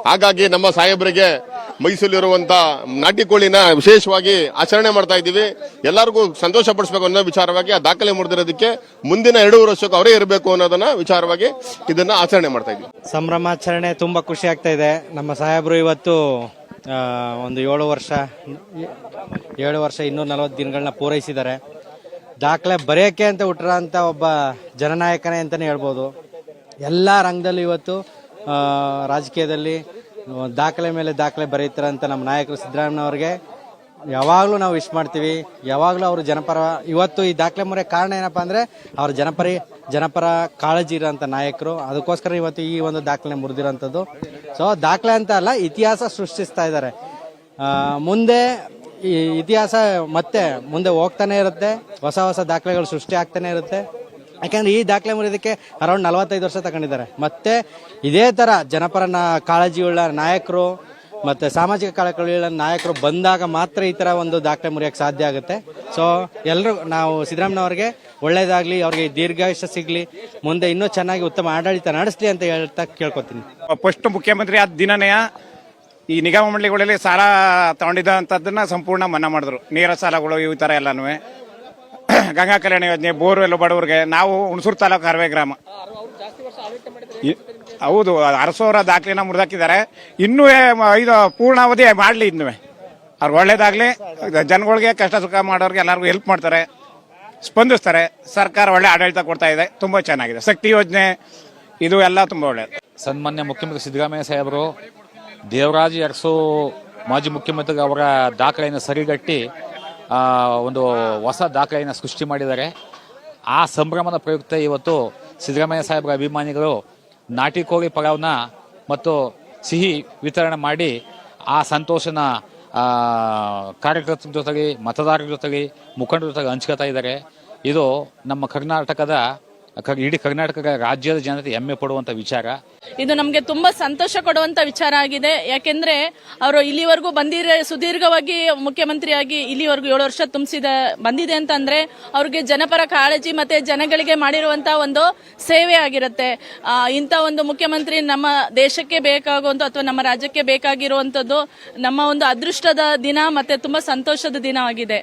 ಹಾಗಾಗಿ ನಮ್ಮ ಸಾಹೇಬರಿಗೆ ಮೈಸೂರಿರುವಂತ ನಾಟಿ ಕೋಳಿನ ವಿಶೇಷವಾಗಿ ಆಚರಣೆ ಮಾಡ್ತಾ ಇದ್ದೀವಿ. ಎಲ್ಲರಿಗೂ ಸಂತೋಷ ಪಡಿಸಬೇಕು ಅನ್ನೋ ವಿಚಾರವಾಗಿ ಆ ದಾಖಲೆ ಮುರಿದಿರೋದಕ್ಕೆ ಮುಂದಿನ 2 ವರ್ಷಕ್ಕೂ ಅವರೇ ಇರಬೇಕು ಅನ್ನೋದನ್ನ ವಿಚಾರವಾಗಿ ಇದನ್ನ ಆಚರಣೆ ಮಾಡ್ತಾ ಇದ್ದೀವಿ. ಸಂಭ್ರಮಾಚರಣೆ ತುಂಬಾ ಖುಷಿ ಆಗ್ತಾ ಇದೆ. ನಮ್ಮ ಸಾಹೇಬರು ಇವತ್ತು ಒಂದು 7 ವರ್ಷ 240 ದಿನಗಳನ್ನ ಪೂರೈಸಿದ್ದಾರೆ. ದಾಖಲೆ ಬರೆಯೋಕೆ ಅಂತ ಹುಟ್ಟರ ಅಂತ ಒಬ್ಬ ಜನನಾಯಕನೇ ಅಂತಾನೆ ಹೇಳ್ಬೋದು. ಎಲ್ಲ ರಂಗದಲ್ಲಿ ಇವತ್ತು ರಾಜಕೀಯದಲ್ಲಿ ದಾಖಲೆ ಮೇಲೆ ದಾಖಲೆ ಬರೀತಾರೆ ಅಂತ ನಮ್ಮ ನಾಯಕರು ಸಿದ್ದರಾಮಯ್ಯನವ್ರಿಗೆ ಯಾವಾಗಲೂ ನಾವು ವಿಶ್ ಮಾಡ್ತೀವಿ. ಯಾವಾಗಲೂ ಅವರು ಜನಪರ. ಇವತ್ತು ಈ ದಾಖಲೆ ಮುರೆ ಕಾರಣ ಏನಪ್ಪಾ ಅಂದ್ರೆ ಅವ್ರ ಜನಪರ ಕಾಳಜಿ ಇರೋಂಥ ನಾಯಕರು. ಅದಕ್ಕೋಸ್ಕರ ಇವತ್ತು ಈ ಒಂದು ದಾಖಲೆ ಮುರಿದಿರೋಂಥದ್ದು. ಸೊ ದಾಖಲೆ ಅಂತ ಅಲ್ಲ, ಇತಿಹಾಸ ಸೃಷ್ಟಿಸ್ತಾ ಇದ್ದಾರೆ. ಮುಂದೆ ಈ ಇತಿಹಾಸ ಮತ್ತೆ ಮುಂದೆ ಹೋಗ್ತಾನೆ ಇರುತ್ತೆ. ಹೊಸ ದಾಖಲೆಗಳು ಸೃಷ್ಟಿ ಆಗ್ತಾನೆ ಇರುತ್ತೆ. ಯಾಕಂದ್ರೆ ಈ ದಾಖಲೆ ಮುರಿಯೋದಕ್ಕೆ ಅರೌಂಡ್ 45 ವರ್ಷ ತಗೊಂಡಿದ್ದಾರೆ. ಮತ್ತೆ ಇದೇ ತರ ಜನಪರ ಕಾಳಜಿಯುಳ್ಳ ನಾಯಕರು ಮತ್ತೆ ಸಾಮಾಜಿಕ ಕಳಕಳಿಯುಳ್ಳ ನಾಯಕರು ಬಂದಾಗ ಮಾತ್ರ ಈ ತರ ಒಂದು ದಾಖಲೆ ಮುರಿಯಕ್ಕೆ ಸಾಧ್ಯ ಆಗುತ್ತೆ. ಸೊ ಎಲ್ಲರೂ ನಾವು ಸಿದ್ದರಾಮಯ್ಯನವ್ರಿಗೆ ಒಳ್ಳೇದಾಗ್ಲಿ, ಅವ್ರಿಗೆ ದೀರ್ಘಾಯುಷ್ಯ ಸಿಗ್ಲಿ, ಮುಂದೆ ಇನ್ನೂ ಚೆನ್ನಾಗಿ ಉತ್ತಮ ಆಡಳಿತ ನಡೆಸಲಿ ಅಂತ ಹೇಳ್ತಾ ಕೇಳ್ಕೊತೀನಿ. ಫಸ್ಟ್ ಮುಖ್ಯಮಂತ್ರಿ ಆದ ದಿನನೇ ಈ ನಿಗಮ ಮಂಡಳಿಗಳಲ್ಲಿ ಸಾಲ ತಗೊಂಡಿದ್ದಂಥದ್ದನ್ನ ಸಂಪೂರ್ಣ ಮನ್ನಾ ಮಾಡಿದ್ರು. ನೇರ ಸಾಲಗಳು ಈ ತರ ಎಲ್ಲಾನು. ಗಂಗಾ ಕಲ್ಯಾಣ ಯೋಜನೆ, ಬೋರ್ವೆಲ್ ಬಡವರಿಗೆ. ನಾವು ಹುಣಸೂರು ತಾಲೂಕು ಹರವೆ ಗ್ರಾಮ. ಹೌದು, ಅರಸೋರ ದಾಖಲೆನ ಮುರಿದಾಕಿದ್ದಾರೆ. ಇನ್ನೂ 5 ಪೂರ್ಣಾವಧಿ ಮಾಡಲಿ. ಇನ್ನೂ ಅವ್ರು ಒಳ್ಳೇದಾಗ್ಲಿ. ಜನಗಳಿಗೆ ಕಷ್ಟ ಸುಖ ಮಾಡೋರಿಗೆ ಎಲ್ಲರಿಗೂ ಹೆಲ್ಪ್ ಮಾಡ್ತಾರೆ, ಸ್ಪಂದಿಸ್ತಾರೆ. ಸರ್ಕಾರ ಒಳ್ಳೆ ಆಡಳಿತ ಕೊಡ್ತಾ ಇದೆ, ತುಂಬಾ ಚೆನ್ನಾಗಿದೆ. ಶಕ್ತಿ ಯೋಜನೆ ಇದು ಎಲ್ಲ ತುಂಬಾ ಒಳ್ಳೆಯದು. ಸನ್ಮಾನ್ಯ ಮುಖ್ಯಮಂತ್ರಿ ಸಿದ್ದರಾಮಯ್ಯ ಸಾಹೇಬರು ದೇವರಾಜ ಅರಸು ಮಾಜಿ ಮುಖ್ಯಮಂತ್ರಿ ಅವರ ದಾಖಲೆಯನ್ನು ಸರಿಗಟ್ಟಿ ಒಂದು ಹೊಸ ದಾಖಲೆಯನ್ನು ಸೃಷ್ಟಿ ಮಾಡಿದ್ದಾರೆ. ಆ ಸಂಭ್ರಮದ ಪ್ರಯುಕ್ತ ಇವತ್ತು ಸಿದ್ದರಾಮಯ್ಯ ಸಾಹೇಬರ ಅಭಿಮಾನಿಗಳು ನಾಟಿ ಕೋಳಿ ಪಲಾವ್ನ ಮತ್ತು ಸಿಹಿ ವಿತರಣೆ ಮಾಡಿ ಆ ಸಂತೋಷನ ಕಾರ್ಯಕರ್ತರ ಜೊತೆಗೆ, ಮತದಾರರ ಜೊತೆಗೆ, ಮುಖಂಡರ ಜೊತೆಗೆ ಹಂಚ್ಕೋತಾ ಇದ್ದಾರೆ. ಇದು ನಮ್ಮ ಇಡೀ ಕರ್ನಾಟಕ ರಾಜ್ಯದ ಜನತೆ ಹೆಮ್ಮೆ ಪಡುವಂತ ವಿಚಾರ. ಇದು ನಮಗೆ ತುಂಬಾ ಸಂತೋಷ ಕೊಡುವಂತ ವಿಚಾರ ಆಗಿದೆ. ಯಾಕೆಂದ್ರೆ ಅವರು ಇಲ್ಲಿವರೆಗೂ ಸುದೀರ್ಘವಾಗಿ ಮುಖ್ಯಮಂತ್ರಿಯಾಗಿ ಇಲ್ಲಿವರೆಗೂ 7 ವರ್ಷ ಬಂದಿದೆ ಅಂತಂದ್ರೆ ಅವ್ರಿಗೆ ಜನಪರ ಕಾಳಜಿ ಮತ್ತೆ ಜನಗಳಿಗೆ ಮಾಡಿರುವಂತಹ ಒಂದು ಸೇವೆ ಆಗಿರುತ್ತೆ. ಇಂಥ ಒಂದು ಮುಖ್ಯಮಂತ್ರಿ ನಮ್ಮ ದೇಶಕ್ಕೆ ಬೇಕಾಗುವಂತ ಅಥವಾ ನಮ್ಮ ರಾಜ್ಯಕ್ಕೆ ಬೇಕಾಗಿರುವಂತದ್ದು ನಮ್ಮ ಒಂದು ಅದೃಷ್ಟದ ದಿನ ಮತ್ತೆ ತುಂಬಾ ಸಂತೋಷದ ದಿನ ಆಗಿದೆ.